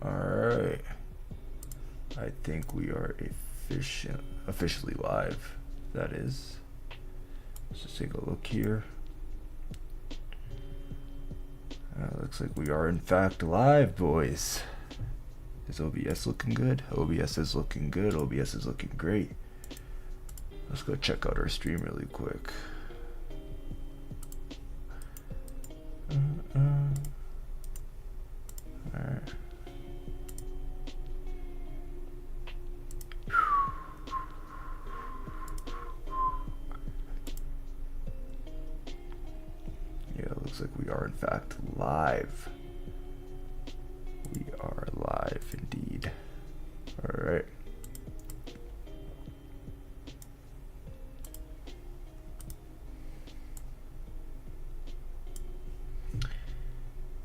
Alright. I think we are officially live. That is. Let's just take a look here. Looks like we are in fact live, boys. Is OBS looking good? OBS is looking good. OBS is looking great. Let's go check out our stream really quick. Alright. Yeah, it looks like we are in fact live. We are live indeed. Alright.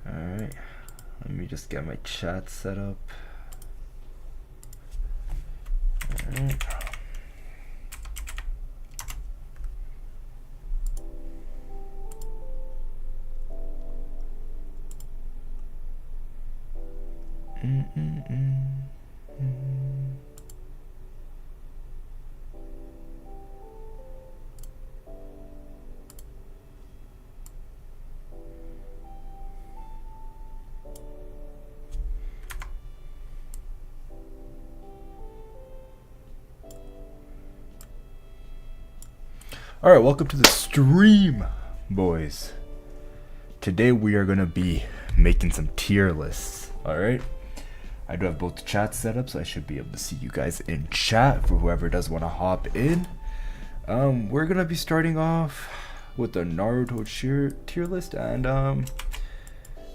Alright. Let me just get my chat set up. Alright. Alright, welcome to the stream, boys. Today we are going to be making some tier lists, alright? I do have both chats set up, so I should be able to see you guys in chat for whoever does want to hop in. We're going to be starting off with the Naruto tier list, and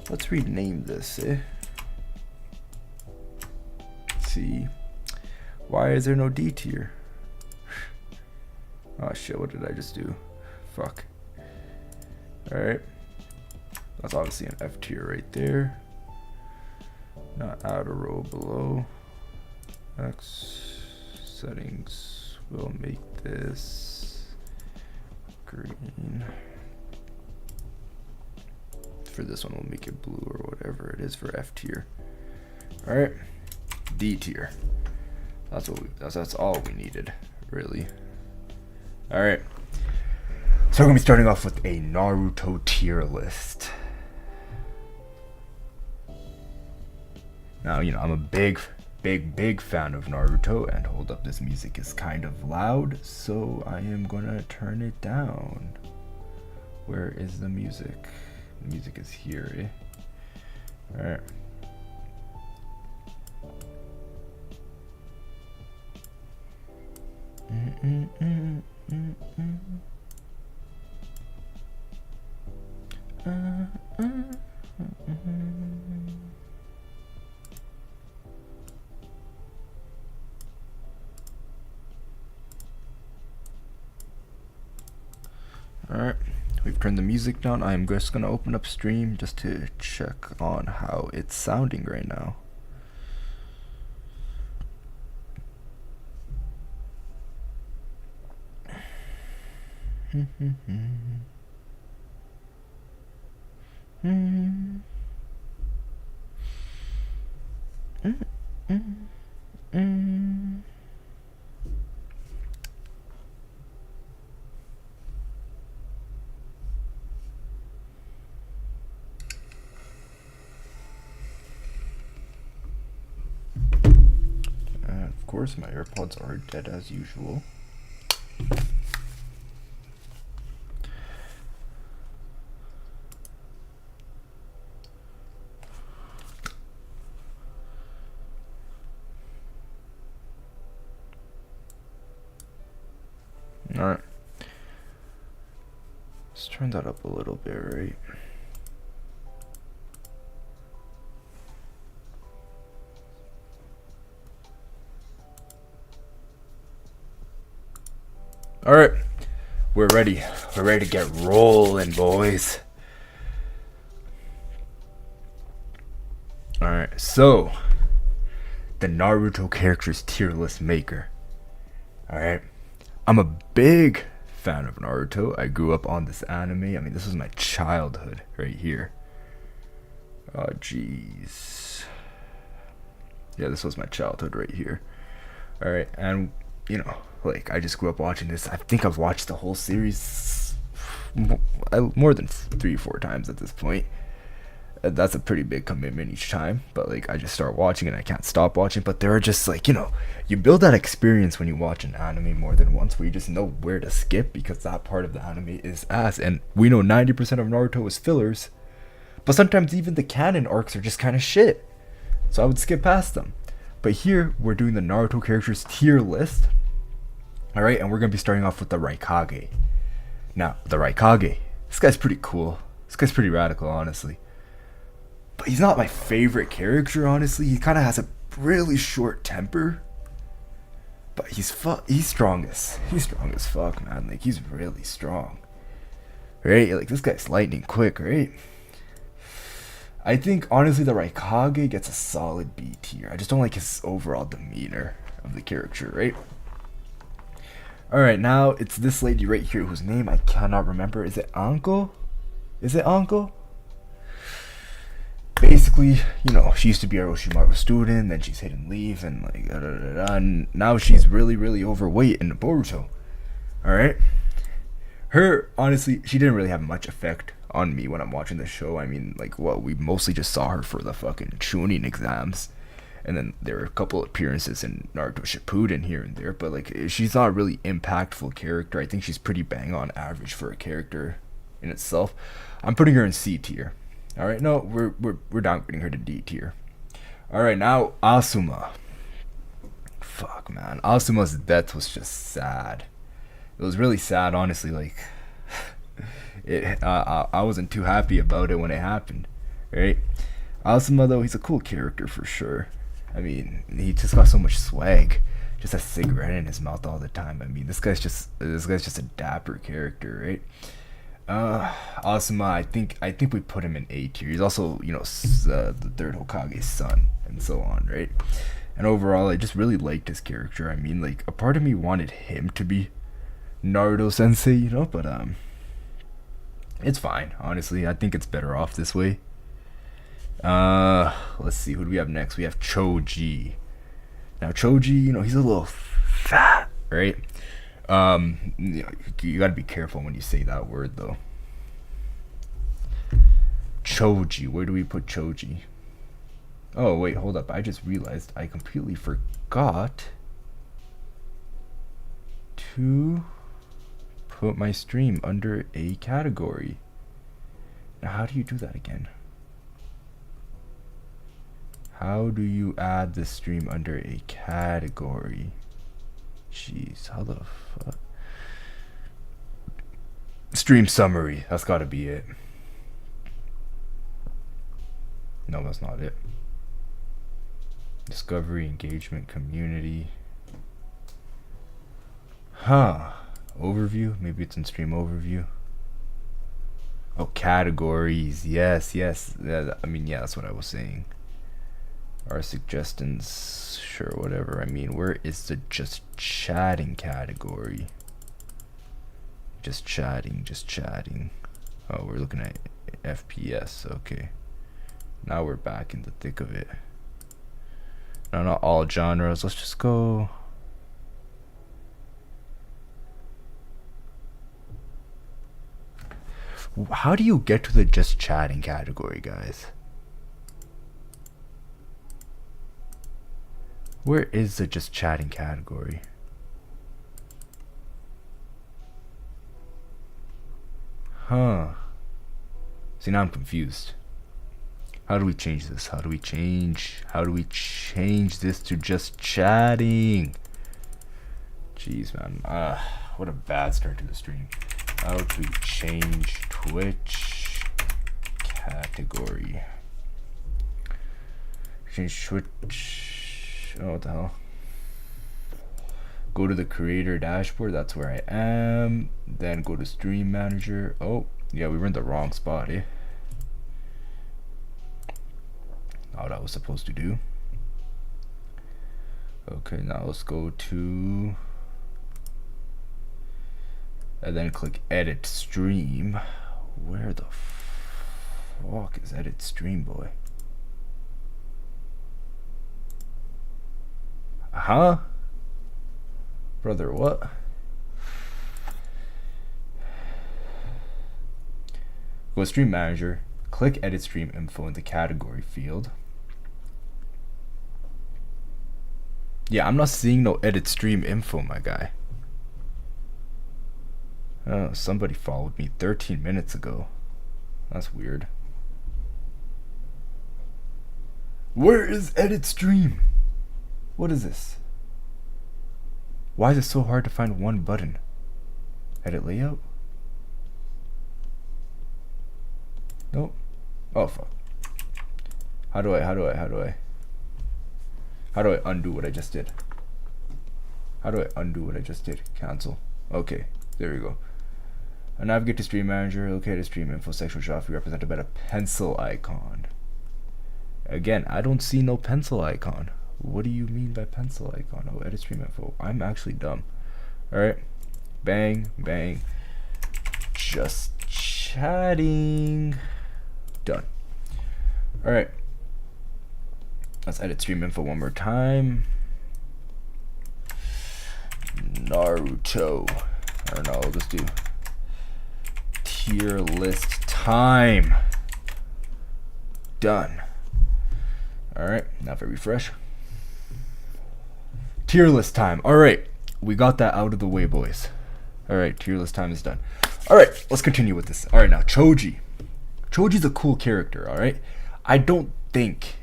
let's rename this, Let's see. Why is there no D tier? Oh shit, what did I just do? Fuck. Alright. That's obviously an F tier right there. Not add a row below. X settings will make this green. For this one we'll make it blue or whatever it is for F tier. Alright. D tier. That's all we needed, really. Alright, so we're going to be starting off with a Naruto tier list. Now, you know, I'm a big fan of Naruto, and hold up, this music is kind of loud, so I am going to turn it down. Where is the music? The music is here, Alright. Alright, we've turned the music down. I'm just gonna open up stream just to check on how it's sounding right now. Of course, my AirPods are dead as usual. Alright. Let's turn that up a little bit, right? Alright. We're ready. We're ready to get rolling, boys. Alright, so the Naruto characters tier list maker. Alright. I'm a big fan of Naruto. I grew up on this anime. I mean, this was my childhood right here. Oh, jeez. Yeah, this was my childhood right here. All right, and you know, like I just grew up watching this. I think I've watched the whole series more than 3 or 4 times at this point. That's a pretty big commitment each time, but like I just start watching and I can't stop watching. But there are just like, you build that experience when you watch an anime more than once, where you just know where to skip because that part of the anime is ass. And we know 90% of Naruto is fillers, but sometimes even the canon arcs are just kind of shit, so I would skip past them. But here we're doing the Naruto characters tier list. All right, and we're gonna be starting off with the Raikage. Now the Raikage, this guy's pretty cool. This guy's pretty radical, honestly. But he's not my favorite character, honestly. He kind of has a really short temper. But he's strong as fuck, man. Like, he's really strong. Right? Like, this guy's lightning quick, right? I think, honestly, the Raikage gets a solid B tier. I just don't like his overall demeanor of the character, right? Alright, now it's this lady right here whose name I cannot remember. Is it Anko? Basically, she used to be a Orochimaru student, then she's hidden leave, and like, and now she's really, really overweight in Boruto. Alright? Her, honestly, she didn't really have much effect on me when I'm watching the show. I mean, like, we mostly just saw her for the fucking Chunin exams. And then there were a couple appearances in Naruto Shippuden here and there, but like, she's not a really impactful character. I think she's pretty bang on average for a character in itself. I'm putting her in C tier. All right, no, we're downgrading her to D tier. All right, now Asuma. Fuck, man, Asuma's death was just sad. It was really sad, honestly. Like, I wasn't too happy about it when it happened. Right? Asuma, though, he's a cool character for sure. I mean, he just got so much swag. Just a cigarette in his mouth all the time. I mean, this guy's just a dapper character, right? Asuma, I think we put him in A tier. He's also, the third Hokage's son, and so on, right? And overall, I just really liked his character. I mean, like, a part of me wanted him to be Naruto Sensei, but it's fine. Honestly, I think it's better off this way. Let's see, who do we have next? We have Choji. Now Choji, he's a little fat, right? You gotta be careful when you say that word, though. Choji, where do we put Choji? Oh, wait, hold up. I just realized I completely forgot to put my stream under a category. Now, how do you do that again? How do you add the stream under a category? Jeez, how the fuck? Stream summary. That's gotta be it. No, that's not it. Discovery, engagement, community. Huh. Overview? Maybe it's in stream overview. Oh, categories. Yes. Yeah, I mean, yeah, that's what I was saying. Our suggestions, sure, whatever. I mean, where is the just chatting category? Just chatting. Oh, we're looking at FPS. Okay. Now we're back in the thick of it. No, not all genres. Let's just go. How do you get to the just chatting category, guys? Where is the just chatting category? Huh. See, now I'm confused. How do we change this? How do we change this to just chatting? Jeez, man. What a bad start to the stream. How do we change Twitch category? Change Twitch. Oh, what the hell? Go to the creator dashboard. That's where I am. Then go to stream manager. Oh, yeah, we were in the wrong spot, eh? Not what I was supposed to do. Okay, now let's go to, and then click edit stream. Where the fuck is edit stream, boy? Huh? Brother, what? Go to Stream Manager, click Edit Stream Info in the category field. Yeah, I'm not seeing no Edit Stream Info, my guy. Oh, somebody followed me 13 minutes ago. That's weird. Where is Edit Stream? What is this? Why is it so hard to find one button? Edit layout? Nope. Oh fuck. How do I undo what I just did? How do I undo what I just did? Cancel. Okay, there we go. I navigate to Stream Manager, locate a stream info section which should be represented by a pencil icon. Again, I don't see no pencil icon. What do you mean by pencil icon? Oh, edit stream info. I'm actually dumb. Alright. Bang, bang. Just chatting. Done. Alright. Let's edit stream info one more time. Naruto. Or no, I'll just do tier list time. Done. Alright, now if I refresh. Tier list time. Alright, we got that out of the way, boys. Alright, tier list time is done. Alright, let's continue with this. Alright, now Choji. Choji's a cool character, alright? I don't think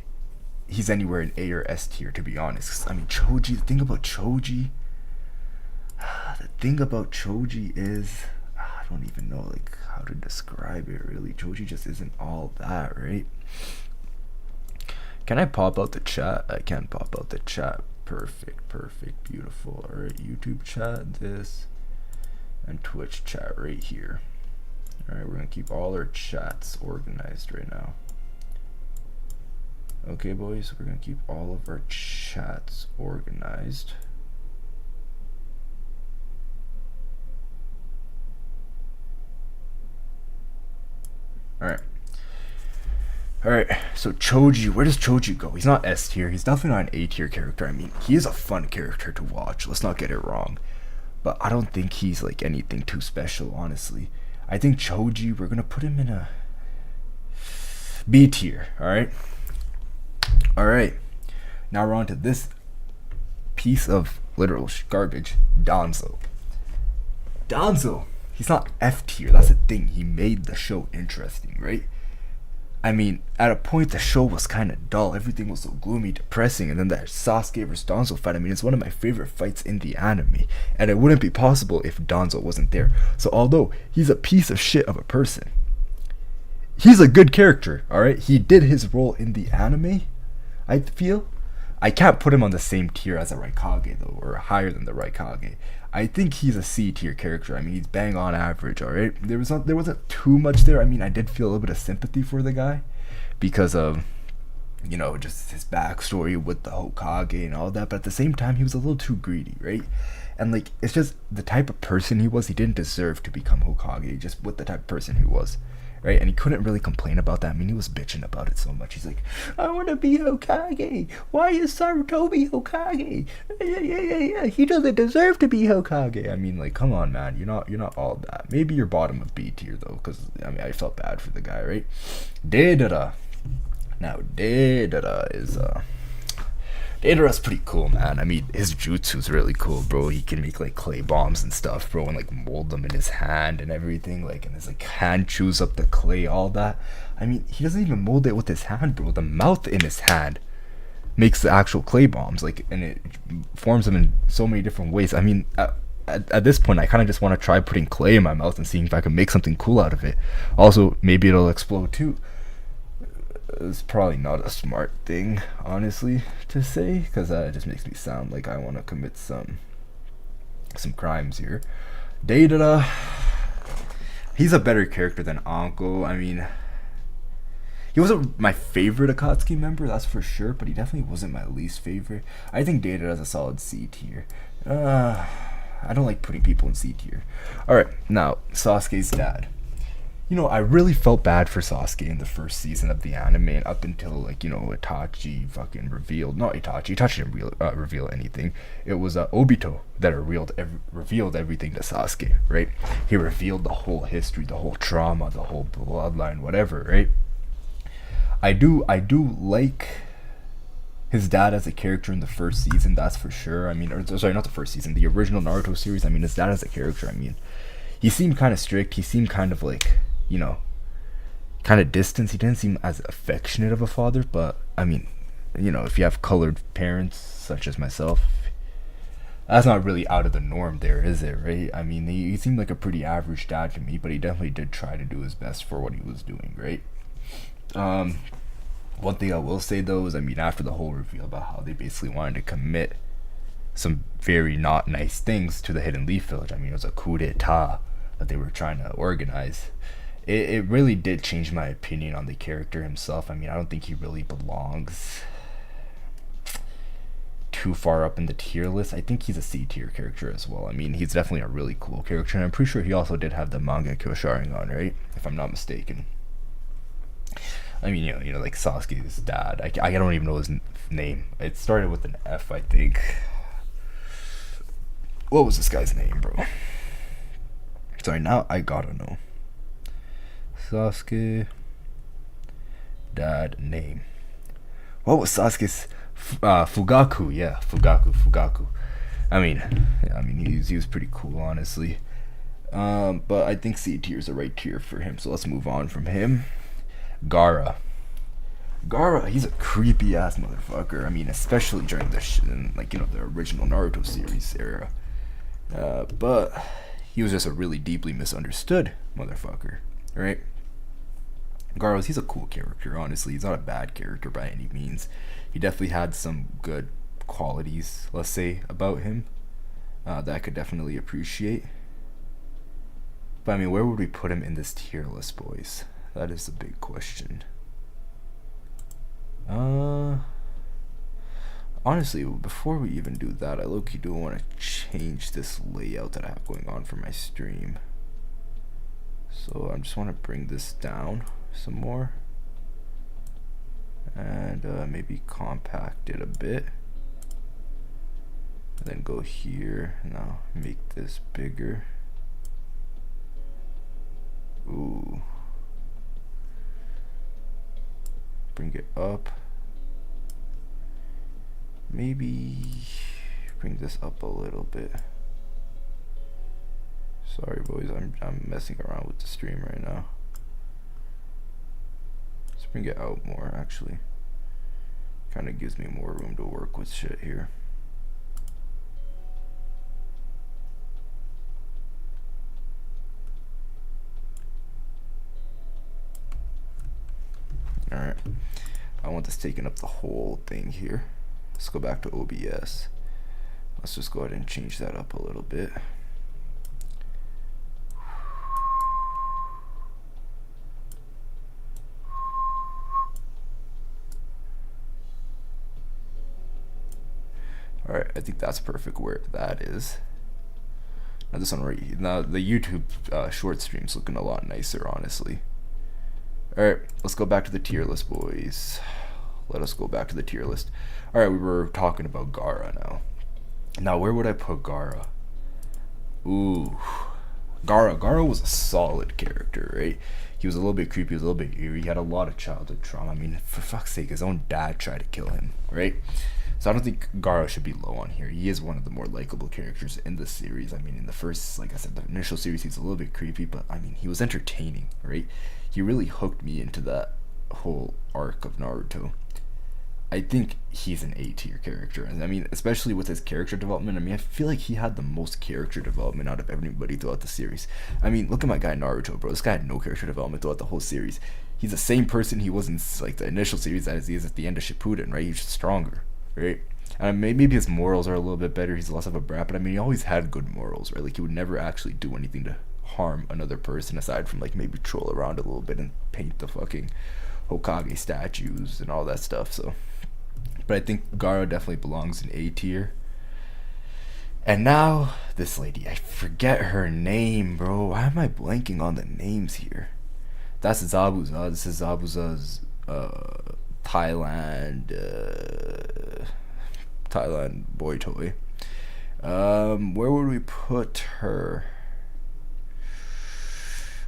he's anywhere in A or S tier, to be honest. I mean, Choji, the thing about Choji is, I don't even know, like, how to describe it, really. Choji just isn't all that, right? Can I pop out the chat? I can pop out the chat. Perfect, perfect, beautiful. Alright, YouTube chat, this, and Twitch chat right here. Alright, we're gonna keep all our chats organized right now. Okay, boys, we're gonna keep all of our chats organized. Alright. Alright, so Choji, where does Choji go? He's not S tier, he's definitely not an A tier character. I mean, he is a fun character to watch, let's not get it wrong. But I don't think he's like anything too special, honestly. I think Choji, we're gonna put him in a B tier, alright? Alright, now we're on to this piece of literal garbage, Danzo. Danzo, he's not F tier, that's the thing, he made the show interesting, right? I mean, at a point the show was kind of dull, everything was so gloomy, depressing, and then that Sasuke vs Danzo fight, I mean, it's one of my favorite fights in the anime, and it wouldn't be possible if Danzo wasn't there. So although he's a piece of shit of a person, he's a good character, alright? He did his role in the anime, I feel. I can't put him on the same tier as a Raikage though, or higher than the Raikage. I think he's a C tier character. I mean, he's bang on average, alright? There wasn't too much there. I mean, I did feel a little bit of sympathy for the guy because of, you know, just his backstory with the Hokage and all that, but at the same time he was a little too greedy, right? And like, it's just the type of person he was, he didn't deserve to become Hokage, just with the type of person he was. Right, and he couldn't really complain about that. I mean, he was bitching about it so much. He's like, I want to be Hokage. Why is Sarutobi Hokage? Yeah. He doesn't deserve to be Hokage. I mean, like, come on, man. You're not all that. Maybe you're bottom of B tier though, because I mean, I felt bad for the guy, right? Deidara. Now, Deidara is Deidara's pretty cool, man. I mean, his jutsu's really cool, bro. He can make like clay bombs and stuff, bro, and like mold them in his hand and everything, like, and his like hand chews up the clay, all that. I mean, he doesn't even mold it with his hand, bro. The mouth in his hand makes the actual clay bombs, like, and it forms them in so many different ways. I mean, at this point, I kind of just want to try putting clay in my mouth and seeing if I can make something cool out of it. Also, maybe it'll explode too. It's probably not a smart thing, honestly, to say, because it just makes me sound like I want to commit some crimes here. Deidara, he's a better character than Anko. I mean, he wasn't my favorite Akatsuki member, that's for sure, but he definitely wasn't my least favorite. I think Deidara is a solid C tier. I don't like putting people in C tier. Alright, now, Sasuke's dad. I really felt bad for Sasuke in the first season of the anime, and up until like Itachi fucking revealed, not Itachi. Itachi didn't reveal anything. It was Obito that revealed everything to Sasuke, right? He revealed the whole history, the whole trauma, the whole bloodline, whatever, right? I do like his dad as a character in the first season, that's for sure. I mean, sorry, not the first season, the original Naruto series. I mean, his dad as a character. I mean, he seemed kind of strict. He seemed kind of like, kind of distant. He didn't seem as affectionate of a father. But I mean, if you have colored parents such as myself, that's not really out of the norm there, is it, right? I mean, he seemed like a pretty average dad to me, but he definitely did try to do his best for what he was doing, right? One thing I will say though is, I mean, after the whole reveal about how they basically wanted to commit some very not nice things to the Hidden Leaf Village, I mean, it was a coup d'etat that they were trying to organize. It really did change my opinion on the character himself. I mean, I don't think he really belongs too far up in the tier list. I think he's a C tier character as well. I mean, he's definitely a really cool character, and I'm pretty sure he also did have the manga Sharingan, right? If I'm not mistaken. I mean, like Sasuke's dad. I don't even know his name. It started with an F, I think. What was this guy's name, bro? Sorry, now I gotta know. Sasuke dad name. What was Sasuke's Fugaku? Yeah, Fugaku. I mean, he was pretty cool, honestly. But I think C tier is the right tier for him. So let's move on from him. Gaara, he's a creepy ass motherfucker. I mean, especially during the the original Naruto series era. But he was just a really deeply misunderstood motherfucker, right? He's a cool character, honestly. He's not a bad character by any means. He definitely had some good qualities, let's say, about him that I could definitely appreciate. But I mean, where would we put him in this tier list, boys? That is a big question. Honestly, before we even do that, I low-key do want to change this layout that I have going on for my stream. So I just want to bring this down some more. And maybe compact it a bit. And then go here. Now make this bigger. Ooh. Bring it up. Maybe bring this up a little bit. Sorry, boys, I'm messing around with the stream right now. Let's bring it out more, actually. Kind of gives me more room to work with shit here. Alright, I want this taking up the whole thing here. Let's go back to OBS. Let's just go ahead and change that up a little bit. Alright, I think that's perfect where that is. Now this one right here. Now the YouTube short stream's looking a lot nicer, honestly. Alright, let's go back to the tier list, boys. Let us go back to the tier list. Alright, we were talking about Gaara now. Now, where would I put Gaara? Ooh. Gaara was a solid character, right? He was a little bit creepy, he was a little bit eerie. He had a lot of childhood trauma. I mean, for fuck's sake, his own dad tried to kill him, right? So I don't think Gaara should be low on here. He is one of the more likable characters in the series. I mean, in the first, like I said, the initial series, he's a little bit creepy, but I mean, he was entertaining, right? He really hooked me into that whole arc of Naruto. I think he's an A tier character, and I mean, especially with his character development. I mean, I feel like he had the most character development out of everybody throughout the series. I mean, look at my guy Naruto, bro. This guy had no character development throughout the whole series. He's the same person he was in like the initial series as he is at the end of Shippuden, right? He's just stronger, right? And maybe his morals are a little bit better. He's less of a brat, but I mean, he always had good morals, right? Like, he would never actually do anything to harm another person aside from like maybe troll around a little bit and paint the fucking Hokage statues and all that stuff. So, but I think Gaara definitely belongs in A tier. And now this lady, I forget her name, bro. Why am I blanking on the names here? That's Zabuza. This is Zabuza's Thailand Thailand boy toy. Where would we put her?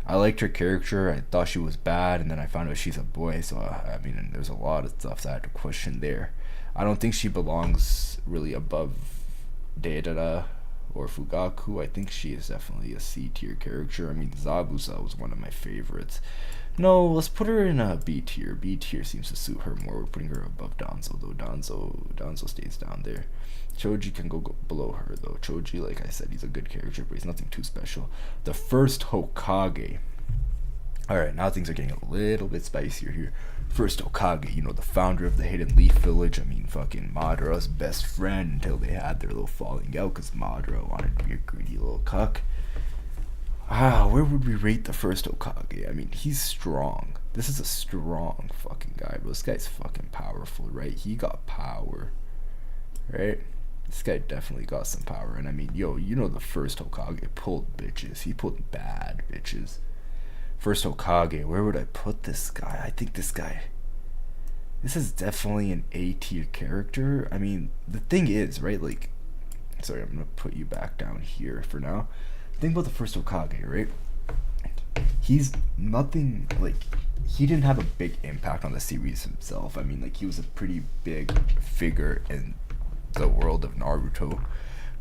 I liked her character. I thought she was bad, and then I found out she's a boy. So I mean, there's a lot of stuff that I had to question there. I don't think she belongs really above Deidara or Fugaku. I think she is definitely a C tier character. I mean, Zabuza was one of my favorites. No, let's put her in a B tier. B tier seems to suit her more. We're putting her above Danzo, though. Danzo stays down there. Choji can go below her, though. Choji, like I said, he's a good character, but he's nothing too special. The first Hokage. Alright, now things are getting a little bit spicier here. First Hokage, you know, the founder of the Hidden Leaf Village. I mean, fucking Madara's best friend until they had their little falling out because Madara wanted to be a greedy little cuck. Where would we rate the first Hokage? I mean, he's strong. This is a strong fucking guy, bro. This guy's fucking powerful, right? He got power, right? This guy definitely got some power. And I mean, yo, you know the first Hokage pulled bitches. He pulled bad bitches. First Hokage, where would I put this guy? I think this is definitely an A tier character. I mean, the thing is, right, like, sorry, I'm gonna put you back down here for now. Think about the first Hokage, right? He's nothing, like, he didn't have a big impact on the series himself. I mean, like, he was a pretty big figure in the world of Naruto,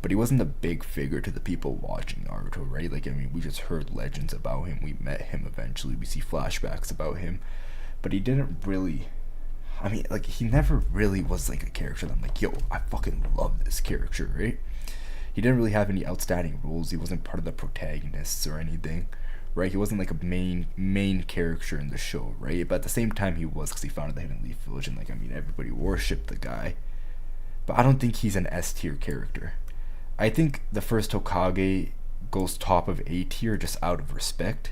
but he wasn't a big figure to the people watching Naruto, right? Like, I mean, we just heard legends about him. We met him eventually. We see flashbacks about him, but he didn't really, I mean, like, he never really was, like, a character that I'm like, yo, I fucking love this character, right? He didn't really have any outstanding roles. He wasn't part of the protagonists or anything, right? He wasn't like a main character in the show, right? But at the same time, he was, because he founded the Hidden Leaf Village, and, like, I mean, everybody worshipped the guy. But I don't think he's an S tier character. I think the first Hokage goes top of A tier just out of respect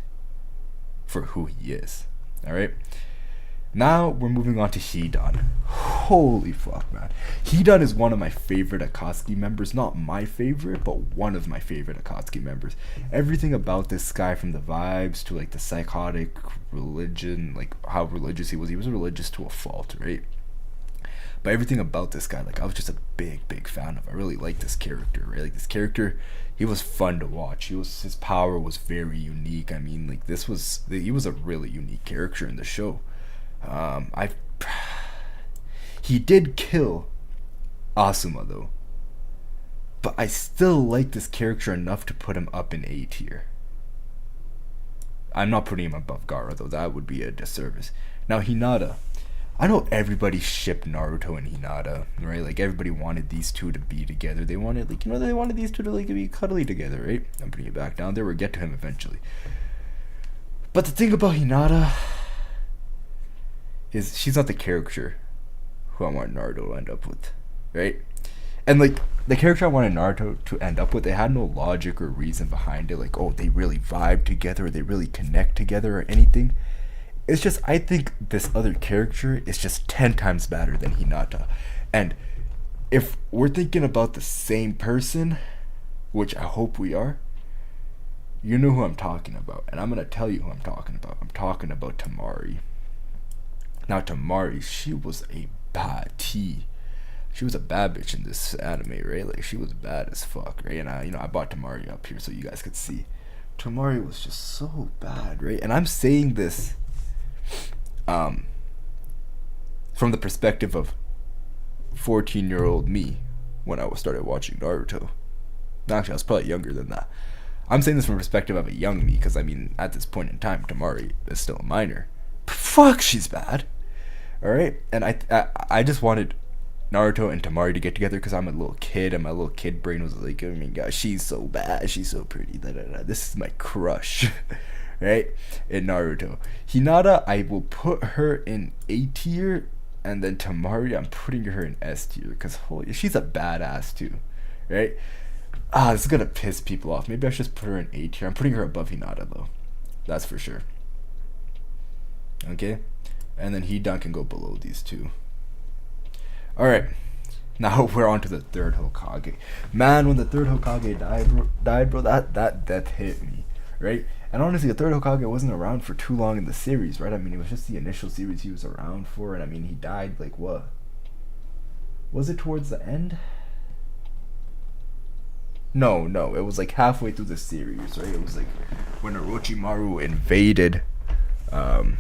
for who he is. Alright? Now we're moving on to Hidan. Holy fuck, man. Hidan is one of my favorite Akatsuki members. Not my favorite, but one of my favorite Akatsuki members. Everything about this guy, from the vibes to, like, the psychotic religion, like how religious he was religious to a fault, right? But everything about this guy, like, I was just a big fan of. I really liked this character, right? Like, this character, he was fun to watch. His power was very unique. I mean, like, he was a really unique character in the show. He did kill Asuma, though, but I still like this character enough to put him up in A tier. I'm not putting him above Gaara, though. That would be a disservice. Now, Hinata. I know everybody shipped Naruto and Hinata, right? Like, everybody wanted these two to be together. They wanted, like, you know, they wanted these two to, like, be cuddly together, right? I'm putting it back down there. We'll get to him eventually. But the thing about Hinata is she's not the character who I want Naruto to end up with, right? And, like, the character I wanted Naruto to end up with, it had no logic or reason behind it. Like, oh, they really vibe together, or they really connect together, or anything. It's just, I think this other character is just 10 times better than Hinata. And if we're thinking about the same person, which I hope we are, you know who I'm talking about. And I'm going to tell you who I'm talking about. I'm talking about Temari. Now, Temari, she was a bad tea. She was a bad bitch in this anime, right? Like, she was bad as fuck, right? And I bought Temari up here so you guys could see. Temari was just so bad, right? And I'm saying this from the perspective of 14-year-old me when I started watching Naruto. Actually, I was probably younger than that. I'm saying this from the perspective of a young me, because, I mean, at this point in time, Temari is still a minor. But fuck, she's bad. Alright? And I just wanted Naruto and Temari to get together because I'm a little kid, and my little kid brain was like, oh my gosh, she's so bad, she's so pretty, this is my crush. Right? In Naruto. Hinata, I will put her in A tier, and then Temari, I'm putting her in S tier, because holy, she's a badass too. Right? This is gonna piss people off. Maybe I should just put her in A tier. I'm putting her above Hinata, though. That's for sure. Okay? And then Hidan can go below these two. Alright. Now we're on to the third Hokage. Man, when the third Hokage died, bro, that death hit me. Right? And honestly, the third Hokage wasn't around for too long in the series, right? I mean, it was just the initial series he was around for, and I mean, he died like what? Was it towards the end? No, it was like halfway through the series, right? It was like when Orochimaru invaded the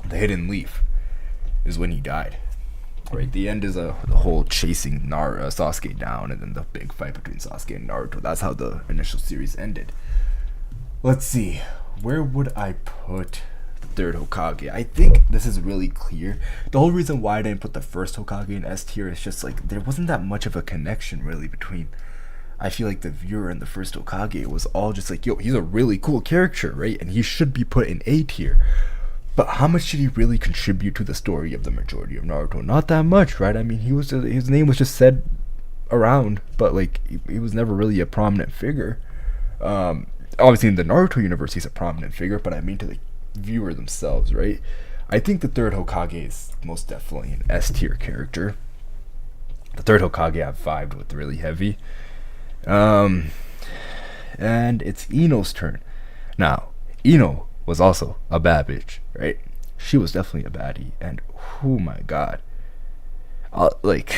Hidden Leaf is when he died. Right, the end is the whole chasing Sasuke down, and then the big fight between Sasuke and Naruto. That's how the initial series ended. Let's see, where would I put the third Hokage? I think this is really clear. The whole reason why I didn't put the first Hokage in S tier is just like there wasn't that much of a connection really between, I feel like, the viewer and the first Hokage. It was all just like, yo, he's a really cool character, right? And he should be put in A tier. But how much did he really contribute to the story of the majority of Naruto? Not that much, right? I mean, his name was just said around, but like he was never really a prominent figure. Obviously in the Naruto universe he's a prominent figure, but I mean to the viewer themselves, right? I think the third Hokage is most definitely an S tier character. The third Hokage I've vibed with really heavy. And it's Ino's turn. Now, Ino was also a bad bitch, right? She was definitely a baddie, and oh my god, like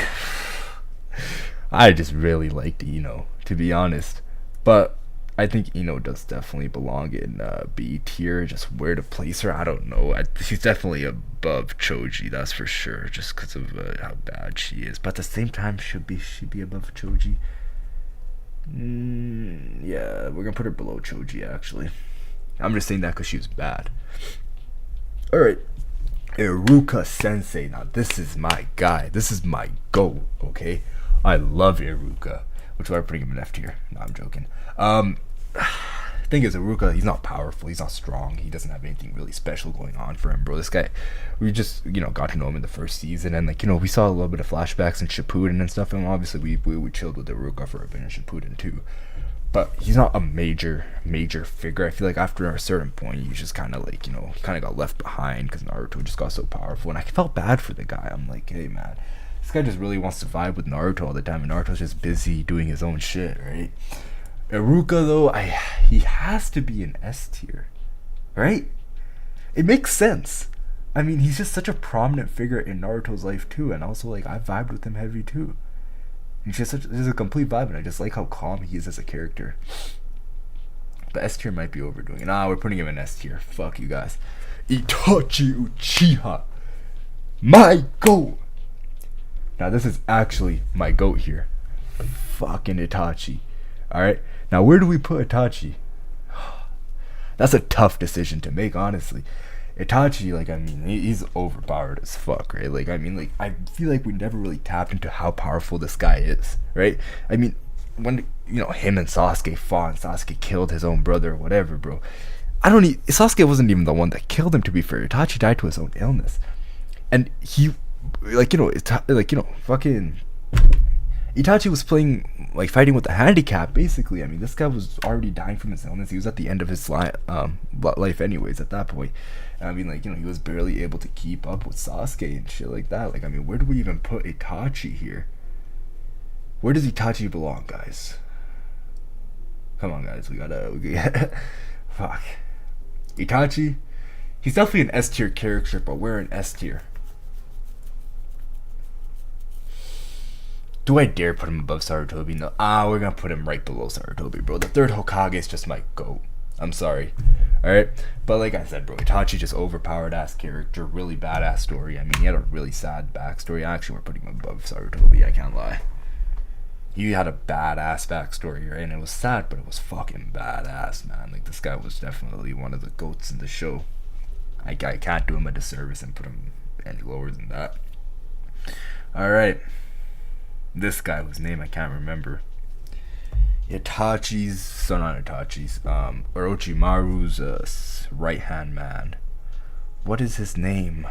I just really liked Ino, to be honest. But I think Ino does definitely belong in B tier. Just where to place her, I don't know. She's definitely above Choji, that's for sure, just because of how bad she is. But at the same time, should she be above Choji? Yeah, we're gonna put her below Choji actually. I'm just saying that because she was bad. Alright. Iruka Sensei. Now, this is my guy. This is my GOAT, okay? I love Iruka. Which is why I'm putting him in F tier. No, I'm joking. Thing is, Iruka, he's not powerful. He's not strong. He doesn't have anything really special going on for him, bro. This guy, we just, got to know him in the first season. And, we saw a little bit of flashbacks in Shippuden and stuff. And obviously, we chilled with Iruka for a bit in Shippuden, too. But he's not a major figure. I feel like after a certain point, he's just kind of he kind of got left behind because Naruto just got so powerful. And I felt bad for the guy. I'm like, hey, man, this guy just really wants to vibe with Naruto all the time. And Naruto's just busy doing his own shit, right? Iruka, though, he has to be an S tier, right? It makes sense. I mean, he's just such a prominent figure in Naruto's life, too. And also, I vibed with him heavy, too. He's just a complete vibe, and I just like how calm he is as a character. But S tier might be overdoing it. Nah, we're putting him in S tier. Fuck you guys. Itachi Uchiha. My GOAT. Now, this is actually my GOAT here. Fucking Itachi. Alright? Now, where do we put Itachi? That's a tough decision to make, honestly. Itachi, he's overpowered as fuck, right? I feel like we never really tapped into how powerful this guy is, right? I mean, when, him and Sasuke fought and Sasuke killed his own brother or whatever, bro. Sasuke wasn't even the one that killed him, to be fair. Itachi died to his own illness. And he, fucking Itachi was playing, fighting with a handicap, basically. I mean, this guy was already dying from his illness. He was at the end of his life anyways at that point. I mean, he was barely able to keep up with Sasuke and shit like that. Where do we even put Itachi here? Where does Itachi belong, guys? Come on, guys. We gotta fuck. Itachi? He's definitely an S tier character, but we're an S tier. Do I dare put him above Sarutobi? No. We're gonna put him right below Sarutobi, bro. The third Hokage is just my GOAT. I'm sorry. Alright? But like I said, bro, Itachi just overpowered ass character, really badass story. I mean, he had a really sad backstory. Actually, we're putting him above Sarutobi, I can't lie. He had a badass backstory, right? And it was sad, but it was fucking badass, man. This guy was definitely one of the GOATs in the show. I can't do him a disservice and put him any lower than that. Alright. This guy, whose name I can't remember. Orochimaru's right hand man. What is his name?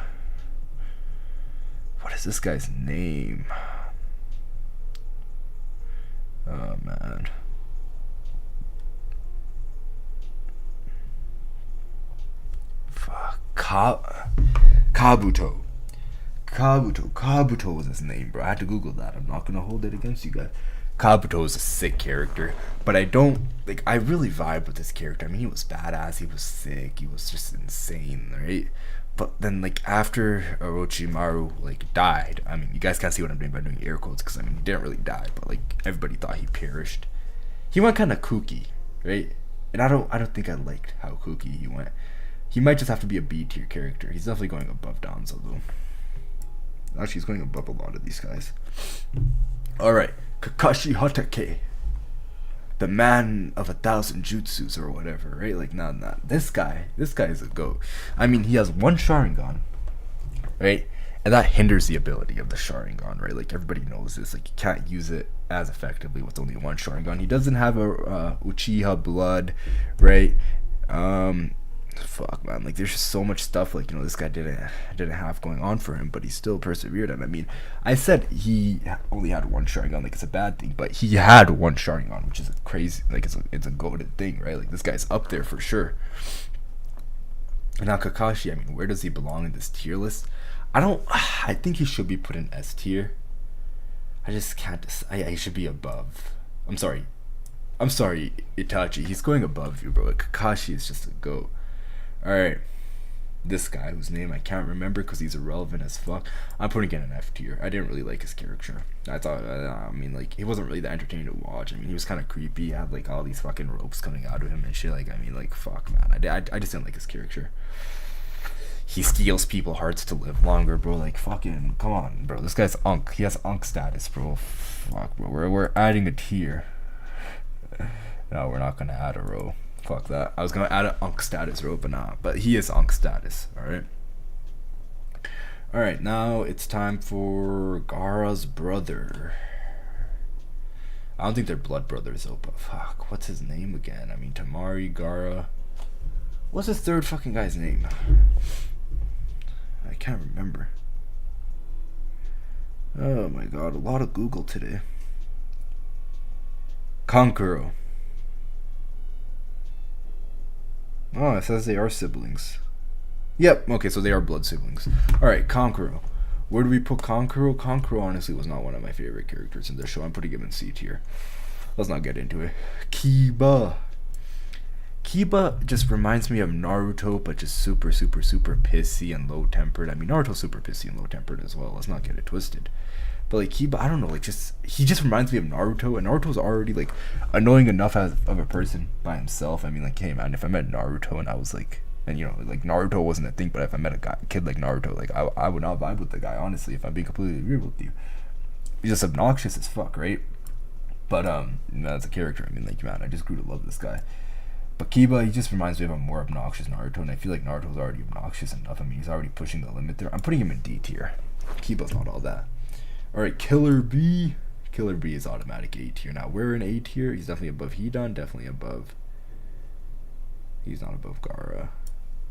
What is this guy's name? Oh man. Fuck. Kabuto. Kabuto was his name, bro. I had to Google that. I'm not gonna hold it against you guys. Kabuto is a sick character, but I don't like. I really vibe with this character. I mean, he was badass. He was sick. He was just insane, right? But then, like after Orochimaru like died, I mean, you guys can't see what I'm doing by doing air quotes because I mean, he didn't really die, but like everybody thought he perished. He went kind of kooky, right? And I don't think I liked how kooky he went. He might just have to be a B tier character. He's definitely going above Danzo though. Actually, he's going above a lot of these guys. All right, Kakashi Hatake, the man of 1,000 jutsus or whatever, right? Like, nah. This guy is a goat. I mean, he has one Sharingan, right? And that hinders the ability of the Sharingan, right? Like, everybody knows this. Like, you can't use it as effectively with only one Sharingan. He doesn't have a Uchiha blood, right? Fuck, man, like there's just so much stuff like, you know, this guy didn't have going on for him, but he still persevered. And I mean, I said he only had one Sharingan, like it's a bad thing, but he had one Sharingan, which is a crazy, like it's a goated thing, right? Like this guy's up there for sure. And now Kakashi, I mean, where does he belong in this tier list? I think he should be put in S tier. I just can't decide. He should be above. I'm sorry, Itachi, he's going above you, bro. Kakashi is just a goat. Alright, this guy whose name I can't remember because he's irrelevant as fuck, I'm putting in an F tier. I didn't really like his character. I mean, like, he wasn't really that entertaining to watch. I mean, he was kind of creepy. He had, like, all these fucking ropes coming out of him and shit. Like, I mean, like, fuck, man. I just didn't like his character. He steals people hearts to live longer, bro. Like, fucking, come on, bro. This guy's Unk. He has Unk status, bro. Fuck, bro. We're adding a tier. No, we're not gonna add a row. Fuck that. I was gonna add an Unk status row, but nah. But he is Unk status. Alright. Alright, now it's time for Gaara's brother. I don't think they're blood brothers though, but fuck. What's his name again? I mean, Tamari, Gaara. What's his third fucking guy's name? I can't remember. Oh my god, a lot of Google today. Kankuro. Oh, it says they are siblings. Yep, okay, so they are blood siblings. Alright, Kankuro. Where do we put Kankuro? Kankuro honestly was not one of my favorite characters in this show. I'm putting him in C tier. Let's not get into it. Kiba. Kiba just reminds me of Naruto, but just super pissy and low-tempered. I mean, Naruto's super pissy and low-tempered as well. Let's not get it twisted. But like Kiba, I don't know, like he just reminds me of Naruto, and Naruto's already like annoying enough as of a person by himself. I mean, like, hey man, if I met Naruto and I was like, and you know, like Naruto wasn't a thing, but if I met a kid like Naruto, like I would not vibe with the guy, honestly, if I'm being completely real with you. He's just obnoxious as fuck, right? But you know, as a character, I mean, like, man, I just grew to love this guy. But Kiba, he just reminds me of a more obnoxious Naruto, and I feel like Naruto's already obnoxious enough. I mean, he's already pushing the limit there. I'm putting him in D tier. Kiba's not all that. Alright, Killer B. Killer B is automatic A tier. Now, we're in A tier. He's definitely above Hidan, definitely above. He's not above Gaara.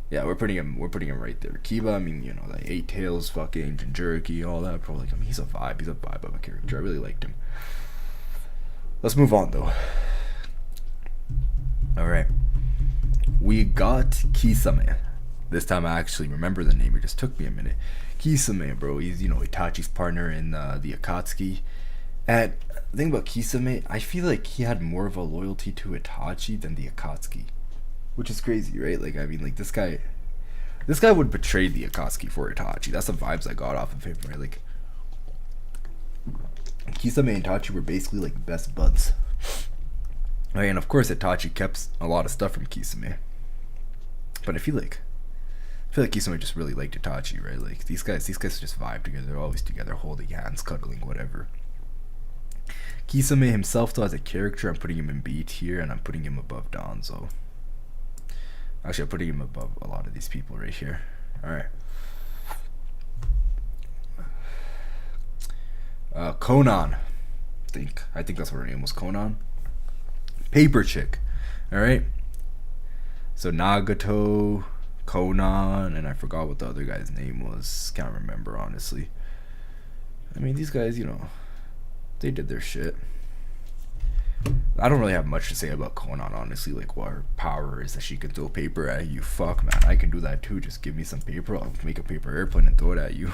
Yeah, we're putting him right there. Kiba, I mean, you know, like 8 Tails, fucking Jinchuriki, all that, bro. Like, I mean, he's a vibe of a character. I really liked him. Let's move on though. Alright. We got Kisame. This time I actually remember the name. It just took me a minute. Kisame, bro. He's, you know, Itachi's partner in the Akatsuki. And the thing about Kisame, I feel like he had more of a loyalty to Itachi than the Akatsuki. Which is crazy, right? Like, I mean, like, this guy would betray the Akatsuki for Itachi. That's the vibes I got off of him, right? Like, Kisame and Itachi were basically like best buds. Right, and of course Itachi kept a lot of stuff from Kisame. But I feel like Kisame just really liked Itachi, right? Like, these guys just vibe together. They're always together, holding hands, cuddling, whatever. Kisame himself, though, as a character, I'm putting him in B tier, and I'm putting him above Danzo. Actually, I'm putting him above a lot of these people right here. Alright. Konan. I think that's what her name was, Konan. Paper Chick. Alright. So Nagato, Konan, and I forgot what the other guy's name was. Can't remember, honestly. I mean, these guys, you know, they did their shit. I don't really have much to say about Konan, honestly. Like, what her power is, that she can throw paper at you. Fuck, man, I can do that too. Just give me some paper, I'll make a paper airplane and throw it at you.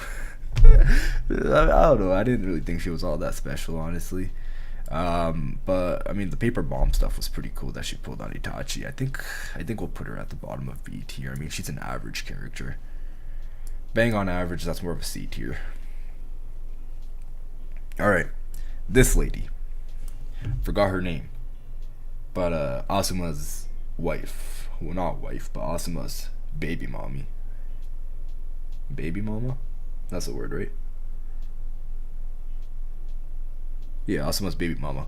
I don't know, I didn't really think she was all that special, honestly. But I mean, the paper bomb stuff was pretty cool that she pulled on Itachi. I think we'll put her at the bottom of B tier. I mean, she's an average character. Bang on average, that's more of a C tier. All right, this lady, forgot her name, but Asuma's wife. Well, not wife, but Asuma's baby mommy. Baby mama? That's the word, right? Yeah, Asuma's baby mama.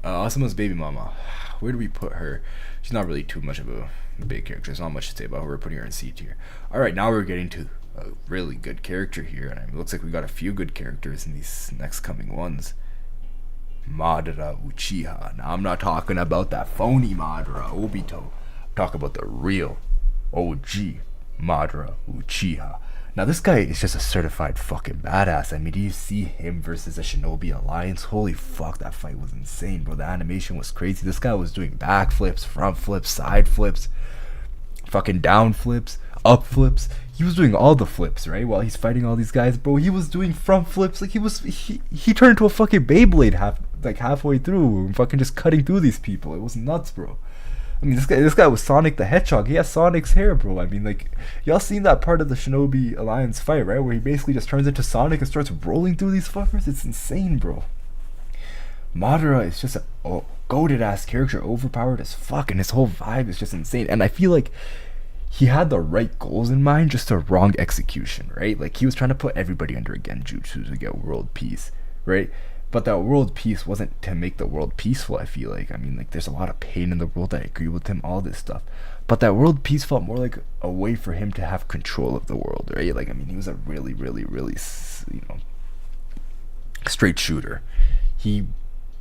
Asuma's baby mama. Where do we put her? She's not really too much of a big character. There's not much to say about her. We're putting her in C tier. All right, now we're getting to a really good character here, and it looks like we got a few good characters in these next coming ones. Madara Uchiha. Now I'm not talking about that phony Madara Obito. I'm talking about the real OG Madara Uchiha. Now this guy is just a certified fucking badass. I mean, do you see him versus a Shinobi Alliance? Holy fuck, that fight was insane, bro. The animation was crazy. This guy was doing back flips, front flips, side flips, fucking down flips, up flips. He was doing all the flips, right? While he's fighting all these guys, bro. He was doing front flips. Like he turned into a fucking Beyblade halfway through and fucking just cutting through these people. It was nuts, bro. I mean, this guy was Sonic the Hedgehog. He has Sonic's hair, bro. I mean, like, y'all seen that part of the Shinobi Alliance fight, right? Where he basically just turns into Sonic and starts rolling through these fuckers? It's insane, bro. Madara is just a goated ass character, overpowered as fuck, and his whole vibe is just insane. And I feel like he had the right goals in mind, just a wrong execution, right? Like, he was trying to put everybody under a genjutsu to get world peace, right? But that world peace wasn't to make the world peaceful, I feel like. I mean, like, there's a lot of pain in the world. I agree with him, all this stuff. But that world peace felt more like a way for him to have control of the world, right? Like, I mean, he was a really, really, really, straight shooter. He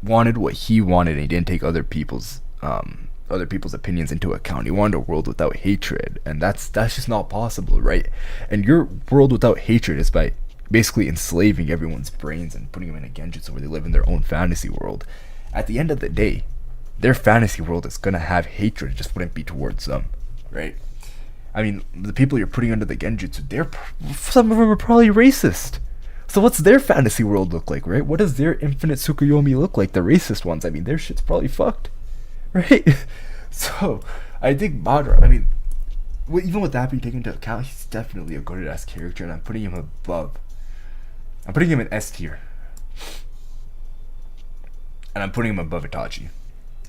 wanted what he wanted, and he didn't take other people's opinions into account. He wanted a world without hatred, and that's just not possible, right? And your world without hatred is by basically enslaving everyone's brains and putting them in a genjutsu where they live in their own fantasy world. At the end of the day, their fantasy world is gonna have hatred. It just wouldn't be towards them, right? I mean, the people you're putting under the genjutsu, some of them are probably racist. So what's their fantasy world look like, right? What does their infinite Tsukuyomi look like? The racist ones. I mean, their shit's probably fucked, right? So I think Madara, I mean, even with that being taken into account, he's definitely a goated ass character, and I'm putting him above. I'm putting him in S tier. And I'm putting him above Itachi.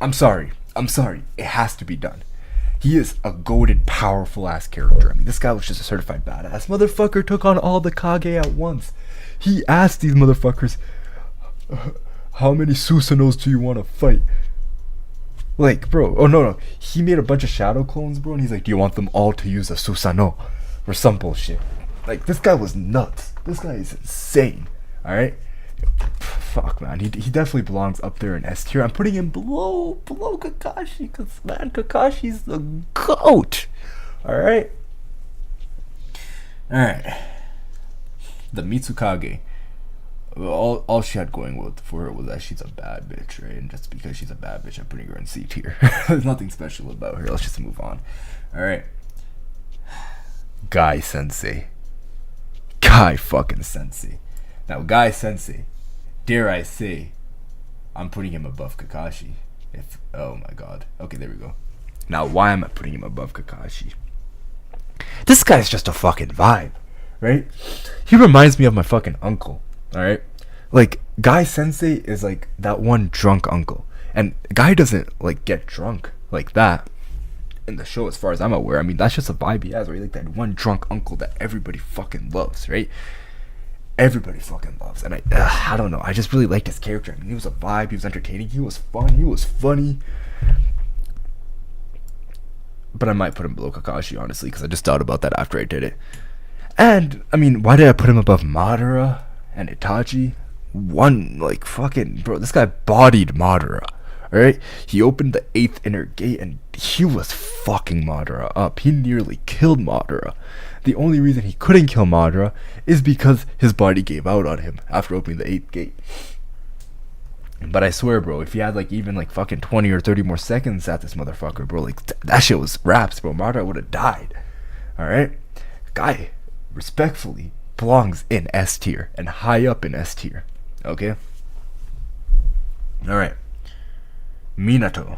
I'm sorry. It has to be done. He is a goated, powerful ass character. I mean, this guy was just a certified badass. Motherfucker took on all the Kage at once. He asked these motherfuckers, how many Susanos do you want to fight? Like, bro, oh no. He made a bunch of shadow clones, bro, and he's like, do you want them all to use a Susano? Or some bullshit. Like, this guy was nuts. This guy is insane. Alright? Fuck, man. He definitely belongs up there in S tier. I'm putting him below Kakashi, because, man, Kakashi's the GOAT. Alright? Alright. The Mitsukage. All she had going for her was that she's a bad bitch, right? And just because she's a bad bitch, I'm putting her in C tier. There's nothing special about her. Let's just move on. Alright. Guy Sensei. Guy fucking Sensei. Now, Guy Sensei, dare I say, I'm putting him above Kakashi. Oh my god. Okay, there we go. Now, why am I putting him above Kakashi? This guy's just a fucking vibe, right? He reminds me of my fucking uncle, alright? Like, Guy Sensei is like that one drunk uncle. And Guy doesn't, like, get drunk like that in the show, as far as I'm aware. I mean, that's just a vibe he has, right? Like that one drunk uncle that everybody fucking loves, right? Everybody fucking loves. And I don't know, I just really liked his character. I mean, he was a vibe, he was entertaining, he was fun, he was funny. But I might put him below Kakashi, honestly, because I just thought about that after I did it. And I mean, why did I put him above Madara and Itachi? One, like, fucking, bro, this guy bodied Madara. Alright? He opened the 8th inner gate and he was fucking Madara up. He nearly killed Madara. The only reason he couldn't kill Madara is because his body gave out on him after opening the 8th gate. But I swear, bro, if he had like even like fucking 20 or 30 more seconds at this motherfucker, bro, like that shit was raps, bro. Madara would have died. Alright? Guy, respectfully, belongs in S tier and high up in S tier. Okay? Alright. Minato.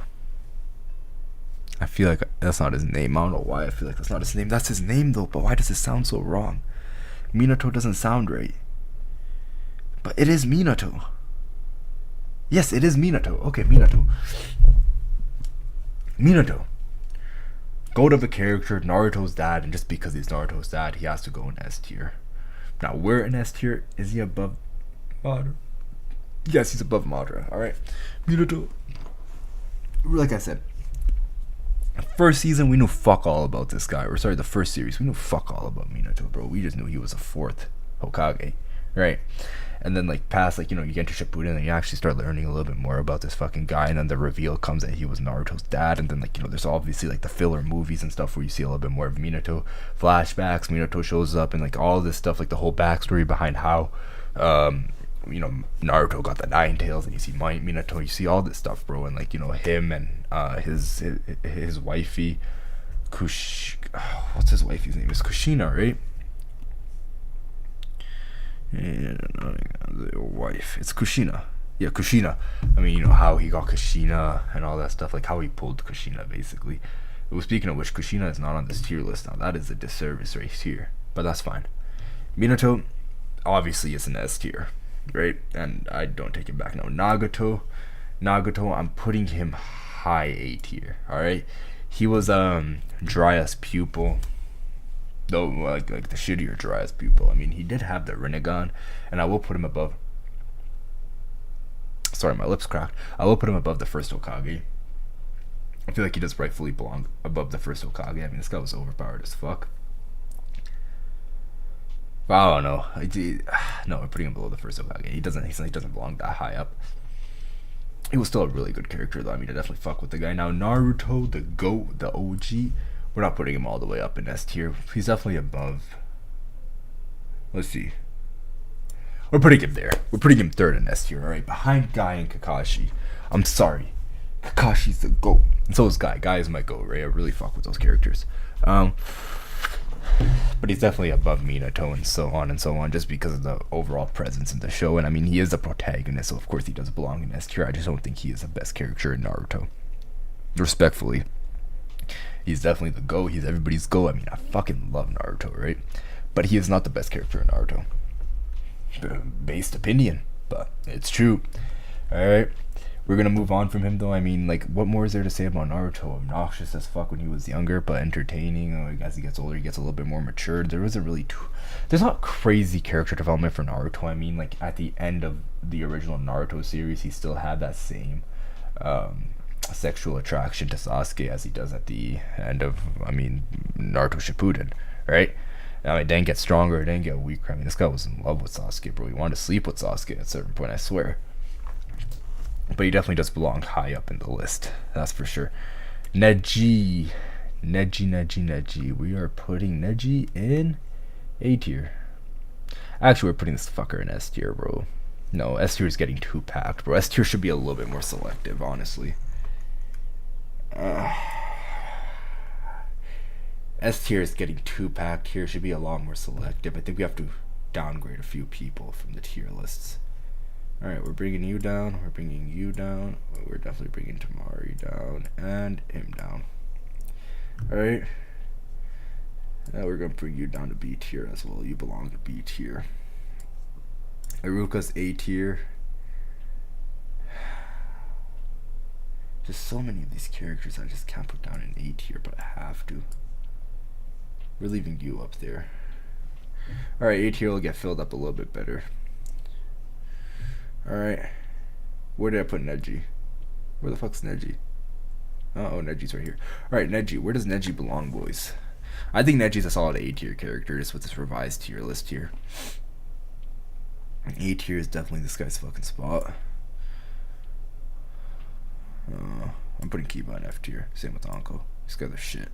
I feel like that's not his name. I don't know why I feel like that's not his name. That's his name though, but why does it sound so wrong? Minato doesn't sound right. But it is Minato. Yes, it is Minato. Okay, Minato. Minato. Goat of a character, Naruto's dad, and just because he's Naruto's dad, he has to go in S tier. Now, where in S tier? Is he above Madara? Yes, he's above Madara. Alright. Minato. Like I said, first season, we knew fuck all about this guy. Or sorry, the first series, we knew fuck all about Minato, bro. We just knew he was a fourth Hokage, right? And then like past, like, you know, you get to Shippuden and you actually start learning a little bit more about this fucking guy, and then the reveal comes that he was Naruto's dad. And then, like, you know, there's obviously like the filler movies and stuff where you see a little bit more of Minato, flashbacks, Minato shows up, and like all this stuff, like the whole backstory behind how you know, Naruto got the 9 tails, and you see Minato, you see all this stuff, bro. And like, you know, him and his wifey, what's his wifey's name? It's Kushina, right? And the wife, it's Kushina. Yeah, Kushina. I mean, you know how he got Kushina and all that stuff, like how he pulled Kushina, basically. Well, speaking of which, Kushina is not on this tier list now. That is a disservice right here, but that's fine. Minato obviously is an S tier, right? And I don't take it back now. Nagato, I'm putting him high A tier. All right, he was Dryas pupil, though, like the shittier Dryas pupil. I mean, he did have the Rinnegan, and I will put him above. Sorry, my lips cracked. I will put him above the first Hokage. I feel like he does rightfully belong above the first Hokage. I mean, this guy was overpowered as fuck. I don't know. No, we're putting him below the first Hokage. He doesn't belong that high up. He was still a really good character, though. I mean, I definitely fuck with the guy. Now, Naruto, the GOAT, the OG, we're not putting him all the way up in S tier. He's definitely above. Let's see. We're putting him there. We're putting him third in S tier, alright? Behind Guy and Kakashi. I'm sorry. Kakashi's the GOAT. And so is Guy. Guy is my GOAT, right? I really fuck with those characters. But he's definitely above Minato and so on, just because of the overall presence in the show. And I mean, he is the protagonist, so of course he does belong in S tier. I just don't think he is the best character in Naruto. Respectfully. He's definitely the GOAT. He's everybody's GOAT. I mean, I fucking love Naruto, right? But he is not the best character in Naruto. Based opinion, but it's true. Alright, we're gonna move on from him, though. I mean, like, what more is there to say about Naruto? Obnoxious as fuck when he was younger, but entertaining. Like, as he gets older, he gets a little bit more matured. There wasn't really there's not crazy character development for Naruto. I mean, like, at the end of the original Naruto series, he still had that same sexual attraction to Sasuke as he does at the end of, I mean, Naruto Shippuden, right? I mean, it didn't get stronger, it didn't get weaker. I mean, this guy was in love with Sasuke, bro. He wanted to sleep with Sasuke at a certain point, I swear. But he definitely does belong high up in the list, that's for sure. Neji. We are putting Neji in A tier. Actually, we're putting this fucker in S tier, bro. No, S tier is getting too packed, bro. S tier should be a little bit more selective, honestly. S tier is getting too packed here. Should be a lot more selective. I think we have to downgrade a few people from the tier lists. Alright, we're bringing you down. We're bringing you down. We're definitely bringing Tamari down. And him down. Alright. Now we're going to bring you down to B tier as well. You belong to B tier. Iruka's A tier. Just so many of these characters I just can't put down in A tier, but I have to. We're leaving you up there. Alright, A tier will get filled up a little bit better. Alright. Where did I put Neji? Where the fuck's Neji? Oh, Neji's right here. Alright, Neji. Where does Neji belong, boys? I think Neji's a solid A tier character, just with this revised tier list here. A tier is definitely this guy's fucking spot. I'm putting Kiba in F tier. Same with Anko. These guys are shit.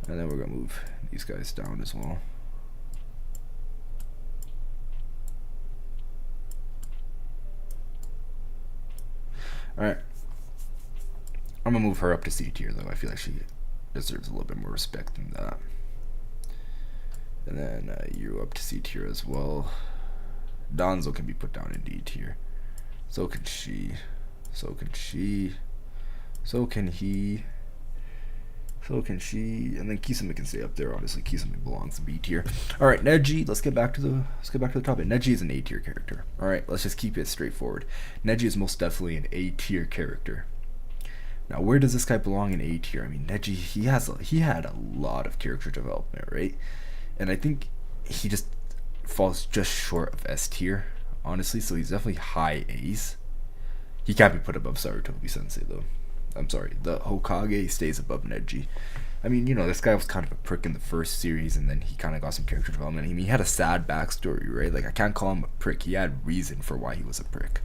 And then we're gonna move these guys down as well. Alright. I'm gonna move her up to C tier, though. I feel like she deserves a little bit more respect than that. And then you up to C tier as well. Danzo can be put down in D tier. So can she. So can she. So can he. So can she, and then Kisame can stay up there. Honestly, Kisame belongs in B tier. All right, Neji. Let's get back to the topic. Neji is an A tier character. All right, let's just keep it straightforward. Neji is most definitely an A tier character. Now, where does this guy belong in A tier? I mean, Neji, he had a lot of character development, right? And I think he just falls just short of S tier, honestly. So he's definitely high A's. He can't be put above Sarutobi Sensei though. I'm sorry, the Hokage stays above Neji. I mean, this guy was kind of a prick in the first series, and then he kind of got some character development. I mean, he had a sad backstory, right? Like, I can't call him a prick. He had reason for why he was a prick.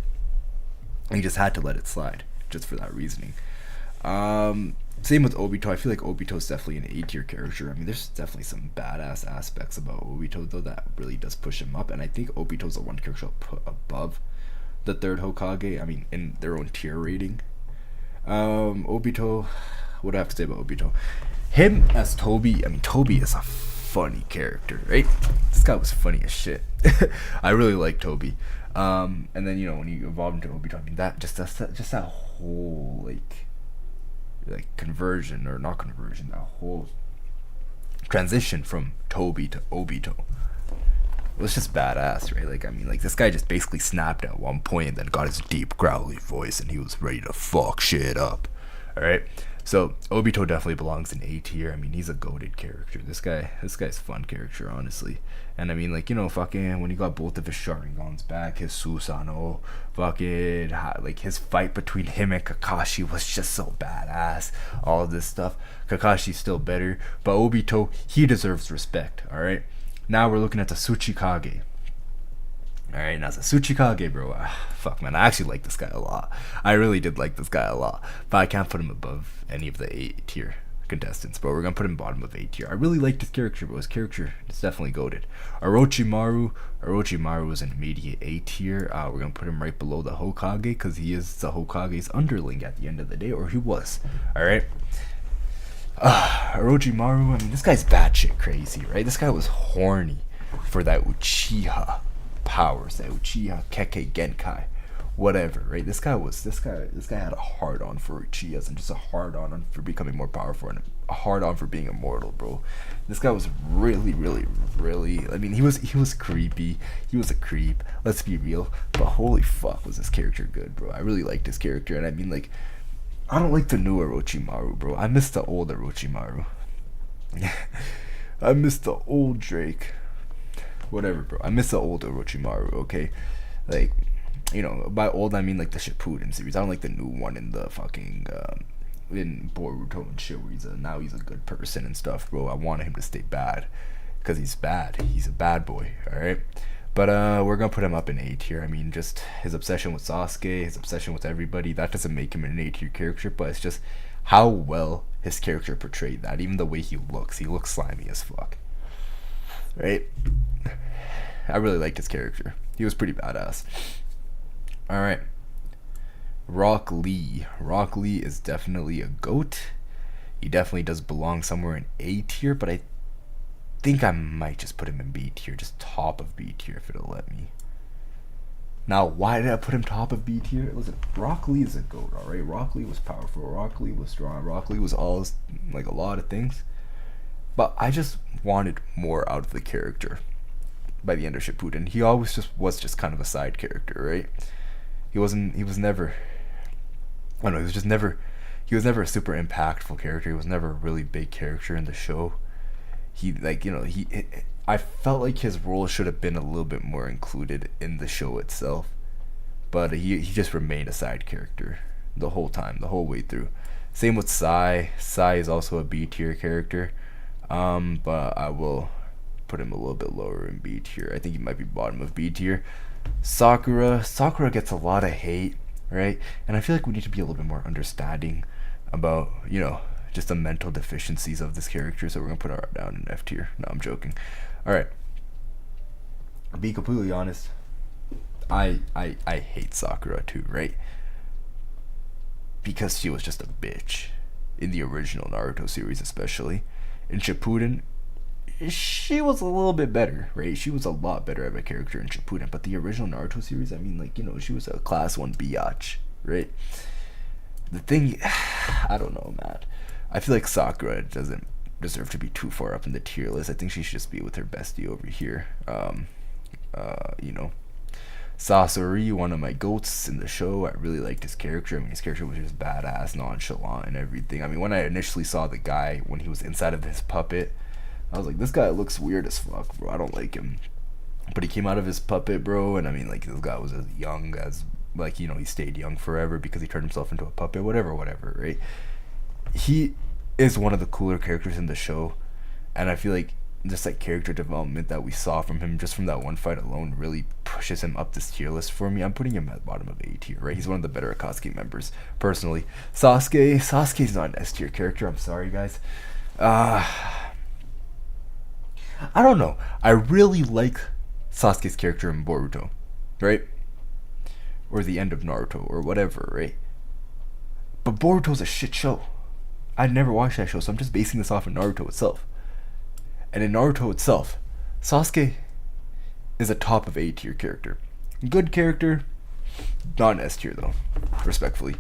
And he just had to let it slide, just for that reasoning. Same with Obito. I feel like Obito is definitely an A tier character. I mean, there's definitely some badass aspects about Obito, though, that really does push him up. And I think Obito's the one character I'll put above the third Hokage. I mean, in their own tier rating. Obito, what do I have to say about Obito? Him as Toby, I mean, Toby is a funny character, right? This guy was funny as shit. I really like Toby. And then, when he evolved into Obito, I mean, that whole, like conversion, or not conversion, that whole transition from Toby to Obito was just badass, right? Like, I mean, like, this guy just basically snapped at one point and then got his deep growly voice and he was ready to fuck shit up. All right, so Obito definitely belongs in A tier. I mean, he's a goated character. This guy's fun character, honestly. And I mean, like, fucking when he got both of his Sharingans back, his Susanoo, fucking like his fight between him and Kakashi was just so badass. All of this stuff. Kakashi's still better, but Obito, he deserves respect. All right. Now we're looking at the Tsuchikage. Alright, now the Tsuchikage, bro. Fuck, man. I actually like this guy a lot. I really did like this guy a lot. But I can't put him above any of the A tier contestants. But we're going to put him bottom of A tier. I really liked his character, bro. His character is definitely goated. Orochimaru is an immediate A tier. We're going to put him right below the Hokage because he is the Hokage's underling at the end of the day. Or he was. Alright? Orochimaru, I mean, this guy's batshit crazy, right? This guy was horny for that Uchiha powers, that Uchiha Kekkei Genkai, whatever, right? This guy had a hard on for Uchihas and just a hard on for becoming more powerful and a hard on for being immortal, bro. This guy was really, I mean, he was creepy. He was a creep. Let's be real. But holy fuck, was this character good, bro? I really liked his character, and I mean, like, I don't like the new Orochimaru, bro. I miss the old Orochimaru. I miss the old Drake. Whatever, bro. I miss the old Orochimaru, okay? Like, by old I mean like the Shippuden series. I don't like the new one in the fucking, in Boruto and shit, where now he's a good person and stuff, bro. I wanted him to stay bad. Because he's bad. He's a bad boy, alright? But we're gonna put him up in A tier. I mean, just his obsession with Sasuke, his obsession with everybody, that doesn't make him an A tier character, but it's just how well his character portrayed that. Even the way he looks slimy as fuck. Right? I really liked his character. He was pretty badass. Alright. Rock Lee. Rock Lee is definitely a GOAT. He definitely does belong somewhere in A tier, but I think I might just put him in B tier, just top of B tier if it'll let me. Now, why did I put him top of B tier? Listen, Rock Lee is a GOAT, alright? Rock Lee was powerful. Rock Lee was strong. Rock Lee was all, like, a lot of things. But I just wanted more out of the character by the end of Shippuden. He always was just kind of a side character, right? He was never a super impactful character. He was never a really big character in the show. I felt like his role should have been a little bit more included in the show itself, but he just remained a side character the whole time, the whole way through. Same with Sai. Sai is also a B tier character, but I will put him a little bit lower in B tier. I think he might be bottom of B tier. Sakura gets a lot of hate, right? And I feel like we need to be a little bit more understanding about, just the mental deficiencies of this character, so we're gonna put her down in F tier. No, I'm joking. Alright. To be completely honest, I hate Sakura too, right? Because she was just a bitch in the original Naruto series, especially. In Shippuden, she was a little bit better, right? She was a lot better of a character in Shippuden, but the original Naruto series, I mean, like, she was a class 1 biatch. right? The thing, I don't know, man. I feel like Sakura doesn't deserve to be too far up in the tier list. I think she should just be with her bestie over here. You know, Sasori, one of my goats in the show. I really liked his character. I mean, his character was just badass, nonchalant, and everything. I mean, when I initially saw the guy when he was inside of his puppet, I was like, this guy looks weird as fuck, bro. I don't like him. But he came out of his puppet, bro, and I mean, like, this guy was as young as, like, you know, he stayed young forever because he turned himself into a puppet, whatever, right? He is one of the cooler characters in the show, and I feel like just like character development that we saw from him just from that one fight alone really pushes him up this tier list for me. I'm putting him at the bottom of A tier, right? He's one of the better Akatsuki members, personally. Sasuke's not an S tier character. I'm sorry, guys. I don't know. I really like Sasuke's character in Boruto, right? Or the end of Naruto, or whatever, right? But Boruto's a shit show. I never watched that show, so I'm just basing this off of Naruto itself. And in Naruto itself, Sasuke is a top of A tier character. Good character, not an S tier though, respectfully.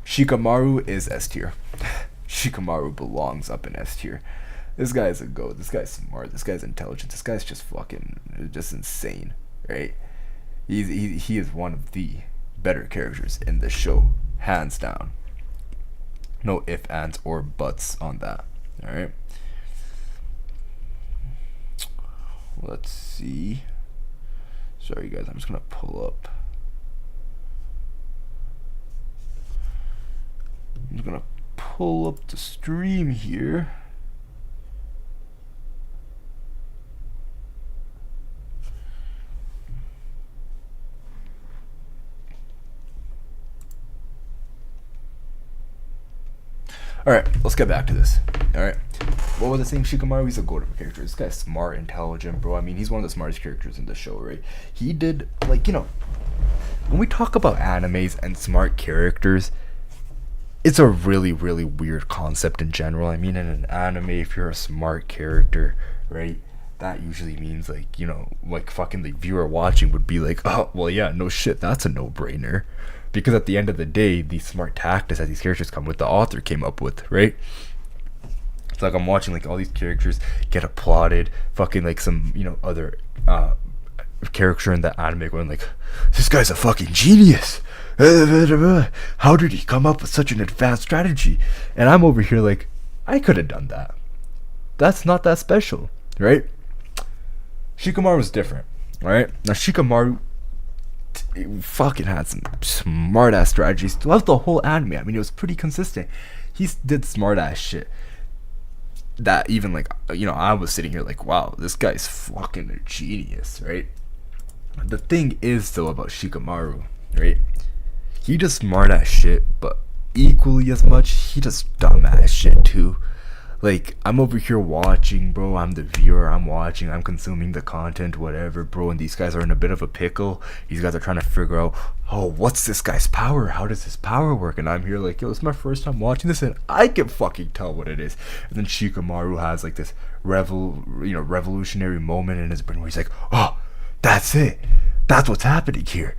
Shikamaru is S tier. Shikamaru belongs up in S tier. This guy is a goat. This guy's smart. This guy's intelligent. This guy's just fucking, just insane, right? He is one of the better characters in the show, hands down. No ifs, ands, or buts on that. Alright. Let's see. Sorry, guys. I'm just going to pull up. I'm just going to pull up the stream here. Alright, let's get back to this. Alright. What was I saying? Shikamaru, he's a golden character. This guy's smart, intelligent, bro. I mean, he's one of the smartest characters in the show, right? He did, like, you know, when we talk about animes and smart characters, it's a really, really weird concept in general. I mean, in an anime, if you're a smart character, right, that usually means, like, you know, like, fucking the viewer watching would be like, oh, well, yeah, no shit, that's a no-brainer. Because at the end of the day, these smart tactics that these characters come with, the author came up with, right? It's like I'm watching like all these characters get applauded, fucking like some, you know, other character in the anime going like, this guy's a fucking genius. How did he come up with such an advanced strategy? And I'm over here like, I could have done that. That's not that special, right? Shikamaru's different, right? Now Shikamaru fucking had some smart ass strategies throughout the whole anime. I mean, it was pretty consistent. He did smart ass shit that even, like, you know, I was sitting here like, wow, this guy's fucking a genius, right? The thing is though about Shikamaru, right, he does smart ass shit, but equally as much he does dumb ass shit too. Like, I'm over here watching, bro. I'm the viewer. I'm watching. I'm consuming the content, whatever, bro. And these guys are in a bit of a pickle. These guys are trying to figure out, oh, what's this guy's power? How does his power work? And I'm here like, yo, it's my first time watching this, and I can fucking tell what it is. And then Shikamaru has like this revolutionary moment in his brain where he's like, oh, that's it. That's what's happening here.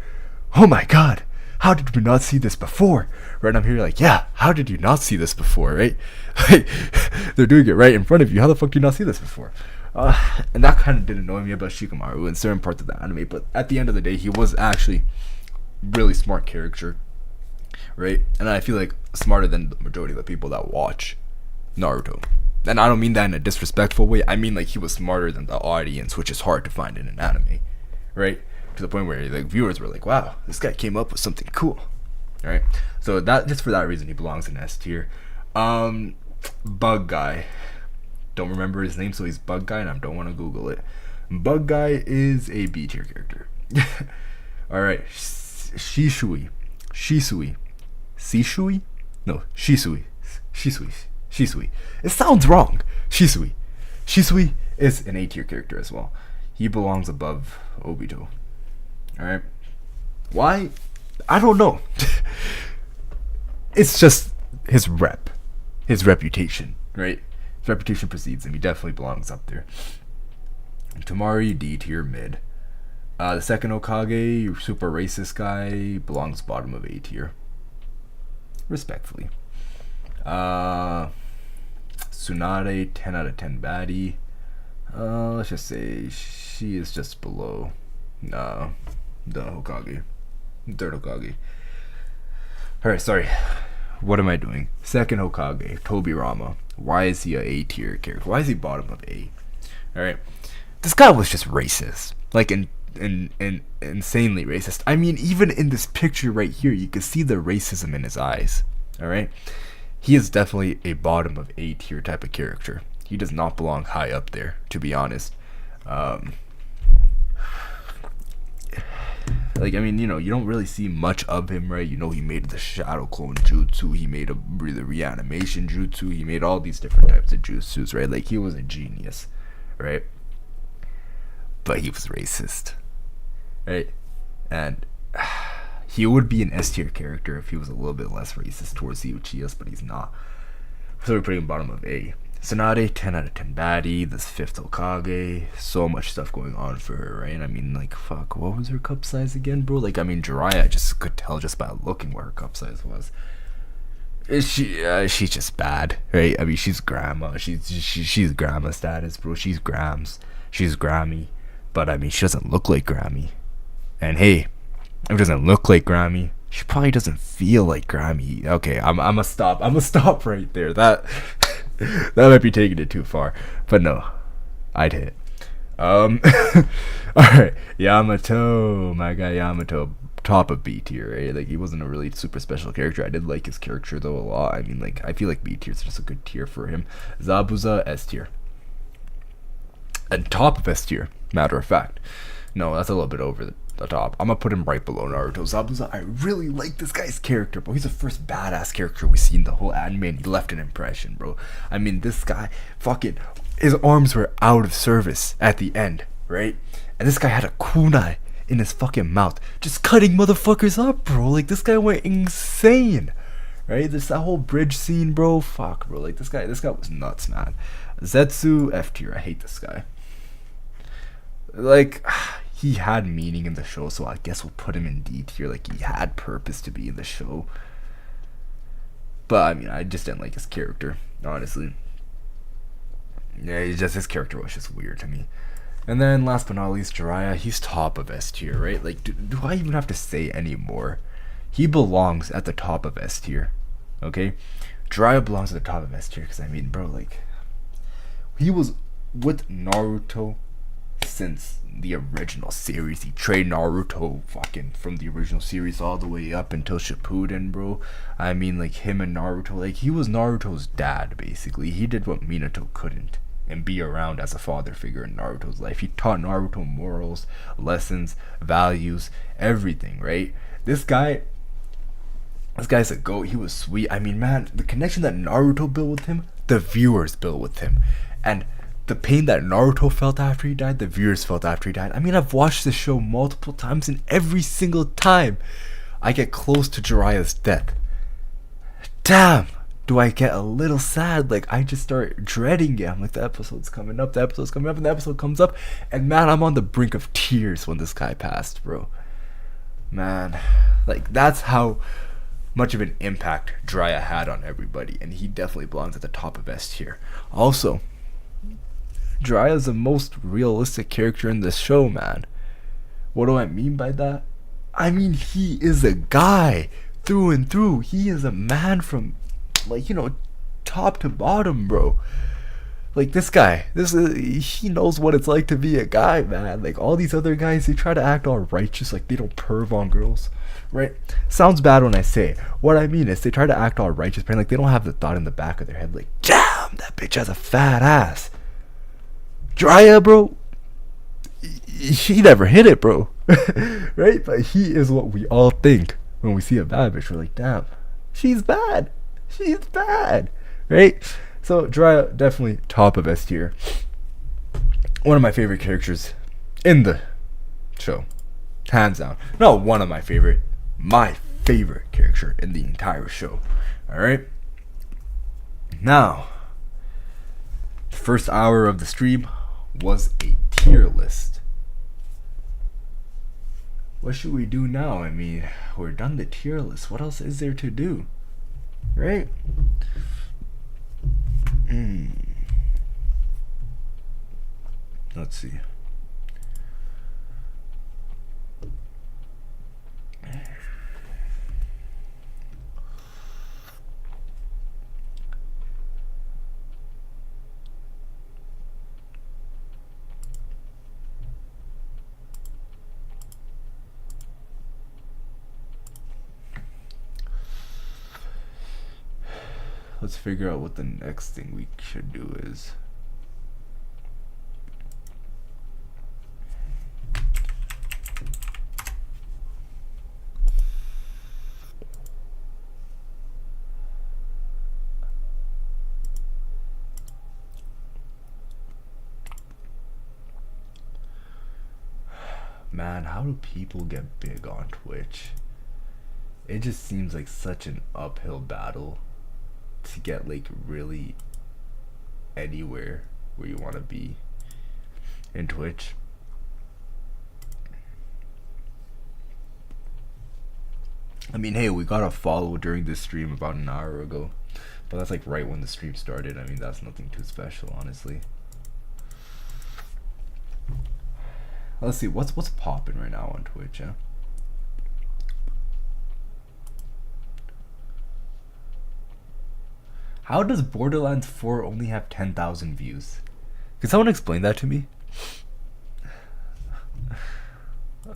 Oh my god. How did we not see this before? Right? And I'm here like, yeah, how did you not see this before, right? Like, they're doing it right in front of you. How the fuck do you not see this before? And that kind of did annoy me about Shikamaru in certain parts of the anime, but at the end of the day, he was actually really smart character, right? And I feel like smarter than the majority of the people that watch Naruto. And I don't mean that in a disrespectful way. I mean like he was smarter than the audience, which is hard to find in an anime, right? To the point where like viewers were like, wow, this guy came up with something cool, right? So that, just for that reason, he belongs in S tier. Bug Guy, don't remember his name, so he's Bug Guy, and I don't want to Google it. Bug Guy is a B tier character. All right, Shisui, no, Shisui. It sounds wrong. Shisui is an A tier character as well. He belongs above Obito. Alright. Why? I don't know. It's just his reputation, right? His reputation precedes him. He definitely belongs up there. Tamari, D tier, mid. The second Hokage, super racist guy, belongs bottom of A tier. respectfully. Tsunade, 10 out of 10 baddie. Let's just say she is just below the Hokage. Third Hokage. Alright, sorry. What am I doing? Second Hokage, Tobirama. Why is he a A tier character? Why is he bottom of A? Alright. This guy was just racist. Like, insanely racist. I mean, even in this picture right here, you can see the racism in his eyes. Alright? He is definitely a bottom of A tier type of character. He does not belong high up there, to be honest. Like, I mean, you know, you don't really see much of him, right? You know, he made the shadow clone jutsu, he made the reanimation jutsu, he made all these different types of jutsus, right? Like, he was a genius, right? But he was racist, right? And he would be an S tier character if he was a little bit less racist towards the Uchihas, but he's not. So we're putting him bottom of A. Tsunade, 10 out of 10 baddie, this 5th Hokage, so much stuff going on for her, right? I mean, like, fuck, what was her cup size again, bro? Like, I mean, Jiraiya, I just could tell just by looking what her cup size was. She's just bad, right? I mean, she's grandma, she's grandma status, bro. She's grams, she's Grammy, but I mean, she doesn't look like Grammy. And hey, if it doesn't look like Grammy, she probably doesn't feel like Grammy. Okay, I'm gonna stop right there. That might be taking it too far, but no, I'd hit. All right, Yamato, my guy Yamato, top of B tier, right? Like, he wasn't a really super special character. I did like his character though a lot. I mean, like, I feel like B tier is just a good tier for him. Zabuza, S tier, and top of S tier. Matter of fact, no, that's a little bit over the top. I'm gonna put him right below Naruto. Zabuza, I really like this guy's character, bro. He's the first badass character we've seen the whole anime, and he left an impression, bro. I mean, this guy, fucking, his arms were out of service at the end, right? And this guy had a kunai in his fucking mouth, just cutting motherfuckers up, bro. Like, this guy went insane, right? That whole bridge scene, bro. Fuck, bro. Like, this guy was nuts, man. Zetsu, F tier. I hate this guy. Like, he had meaning in the show, so I guess we'll put him in D tier. Like, he had purpose to be in the show. But, I mean, I just didn't like his character, honestly. Yeah, his character was just weird to me. And then, last but not least, Jiraiya. He's top of S tier, right? Like, do I even have to say any more? He belongs at the top of S tier, okay? Jiraiya belongs at the top of S tier, because, I mean, bro, like, he was with Naruto since the original series. He trained Naruto fucking from the original series all the way up until Shippuden, bro. I mean, like, him and Naruto, like, he was Naruto's dad, basically. He did what Minato couldn't, and be around as a father figure in Naruto's life. He taught Naruto morals, lessons, values, everything, right? This guy's a goat. He was sweet. I mean, man, the connection that Naruto built with him, the viewers built with him. And the pain that Naruto felt after he died, the viewers felt after he died. I mean, I've watched this show multiple times, and every single time I get close to Jiraiya's death, damn, do I get a little sad. Like, I just start dreading it. I'm like, the episode's coming up, and the episode comes up, and man, I'm on the brink of tears when this guy passed, bro. Man, like, that's how much of an impact Jiraiya had on everybody, and he definitely belongs at the top of S tier. Also, Jiraiya is the most realistic character in this show, man. What do I mean by that? I mean, he is a guy through and through. He is a man from, like, you know, top to bottom, bro. Like, this guy, he knows what it's like to be a guy, man. Like, all these other guys, they try to act all righteous, like they don't perv on girls, right? Sounds bad when I say it. What I mean is, they try to act all righteous, but like, they don't have the thought in the back of their head, like, damn, that bitch has a fat ass. Jiraiya, bro, he never hit it, bro. Right? But he is what we all think when we see a bad bitch. We're like, damn, she's bad, right? So Jiraiya, definitely top of S tier. One of my favorite characters in the show, hands down. Not one of my favorite character in the entire show. All right, now the first hour of the stream was a tier list. What should we do now? I mean, we're done the tier list. What else is there to do? right? Let's see. Let's figure out what the next thing we should do is. Man, how do people get big on Twitch? It just seems like such an uphill battle to get like really anywhere where you want to be in Twitch. I mean, hey, we got a follow during this stream about an hour ago, but that's like right when the stream started. I mean, that's nothing too special, honestly. Let's see, what's popping right now on Twitch, yeah? How does Borderlands 4 only have 10,000 views? Can someone explain that to me?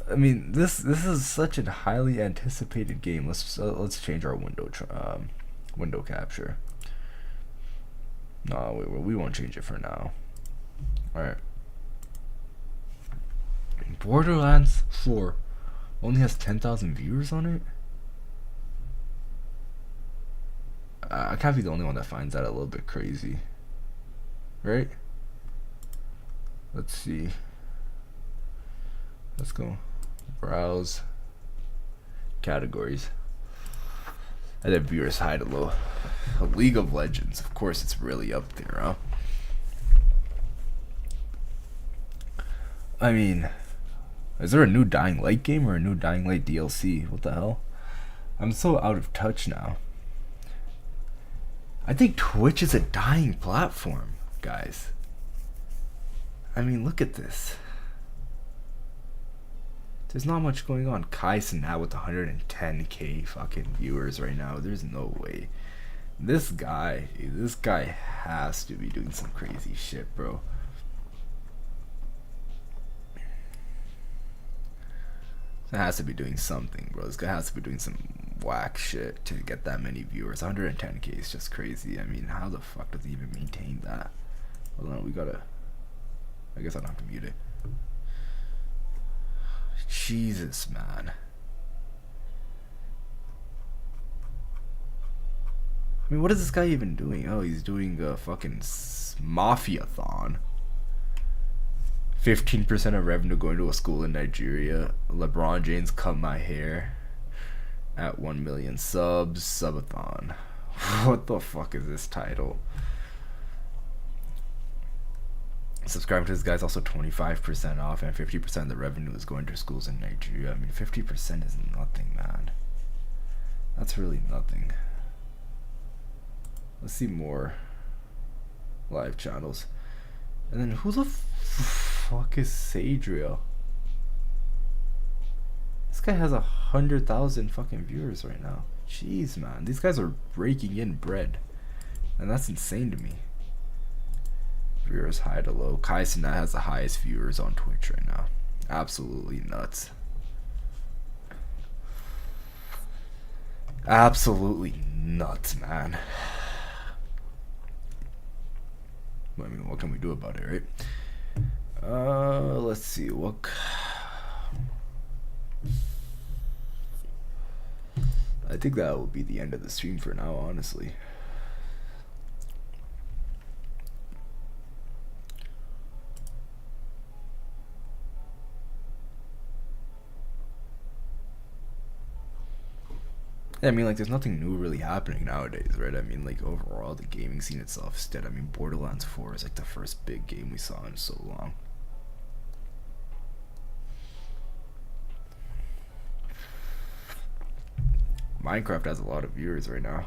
I mean, this is such a highly anticipated game. Let's change our window capture. No, we won't change it for now. All right. Borderlands 4 only has 10,000 viewers on it. I can't be the only one that finds that a little bit crazy, right? Let's see. Let's go browse categories, and then viewers high to low. League of Legends, of course, it's really up there, huh? I mean, is there a new Dying Light game or a new Dying Light DLC? What the hell? I'm so out of touch now. I think Twitch is a dying platform, guys. I mean, look at this. There's not much going on. Kaisen now with 110k fucking viewers right now. There's no way. This guy has to be doing some crazy shit, bro. It has to be doing something, bro. This guy has to be doing some whack shit to get that many viewers. 110k is just crazy. I mean, how the fuck does he even maintain that? Hold on, we gotta... I guess I don't have to mute it. Jesus, man. I mean, what is this guy even doing? Oh, he's doing a fucking Mafia-thon. 15% of revenue going to a school in Nigeria. LeBron James cut my hair at 1 million subs. Subathon. What the fuck is this title? Subscribe to this guy's also 25% off, and 50% of the revenue is going to schools in Nigeria. I mean, 50% is nothing, man. That's really nothing. Let's see more live channels. And then who the fuck is Sadriel? This guy has 100,000 fucking viewers right now. Jeez, man. These guys are breaking in bread. And that's insane to me. Viewers high to low. Kaisen has the highest viewers on Twitch right now. Absolutely nuts. Absolutely nuts, man. I mean, what can we do about it, right? Let's see. What? I think that will be the end of the stream for now, honestly. Yeah, I mean, like, there's nothing new really happening nowadays, right? I mean, like, overall, the gaming scene itself is dead. I mean, Borderlands 4 is, like, the first big game we saw in so long. Minecraft has a lot of viewers right now.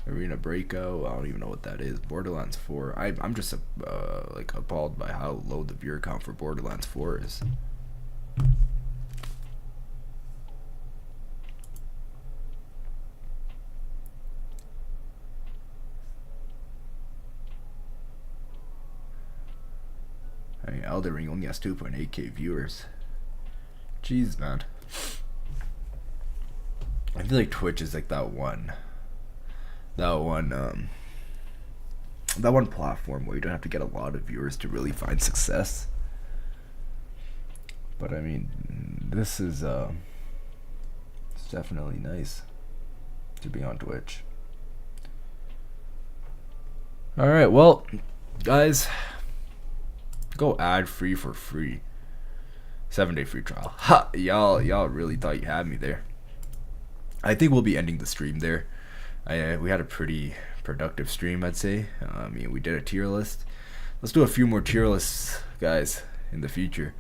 Arena Breakout. I don't even know what that is. Borderlands 4. I'm just like appalled by how low the viewer count for Borderlands 4 is. I mean, Elden Ring only has 2.8k viewers. Jeez, man. I feel like Twitch is like that one platform where you don't have to get a lot of viewers to really find success. But I mean, this is it's definitely nice to be on Twitch. All right, well, guys, go ad free for free. 7-day free trial. Ha! Y'all really thought you had me there. I think we'll be ending the stream there. We had a pretty productive stream, I'd say. I mean, we did a tier list. Let's do a few more tier lists, guys, in the future.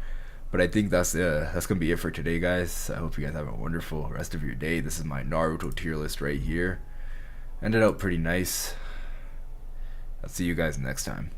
But I think that's gonna be it for today, guys. I hope you guys have a wonderful rest of your day. This is my Naruto tier list right here. Ended out pretty nice. I'll see you guys next time.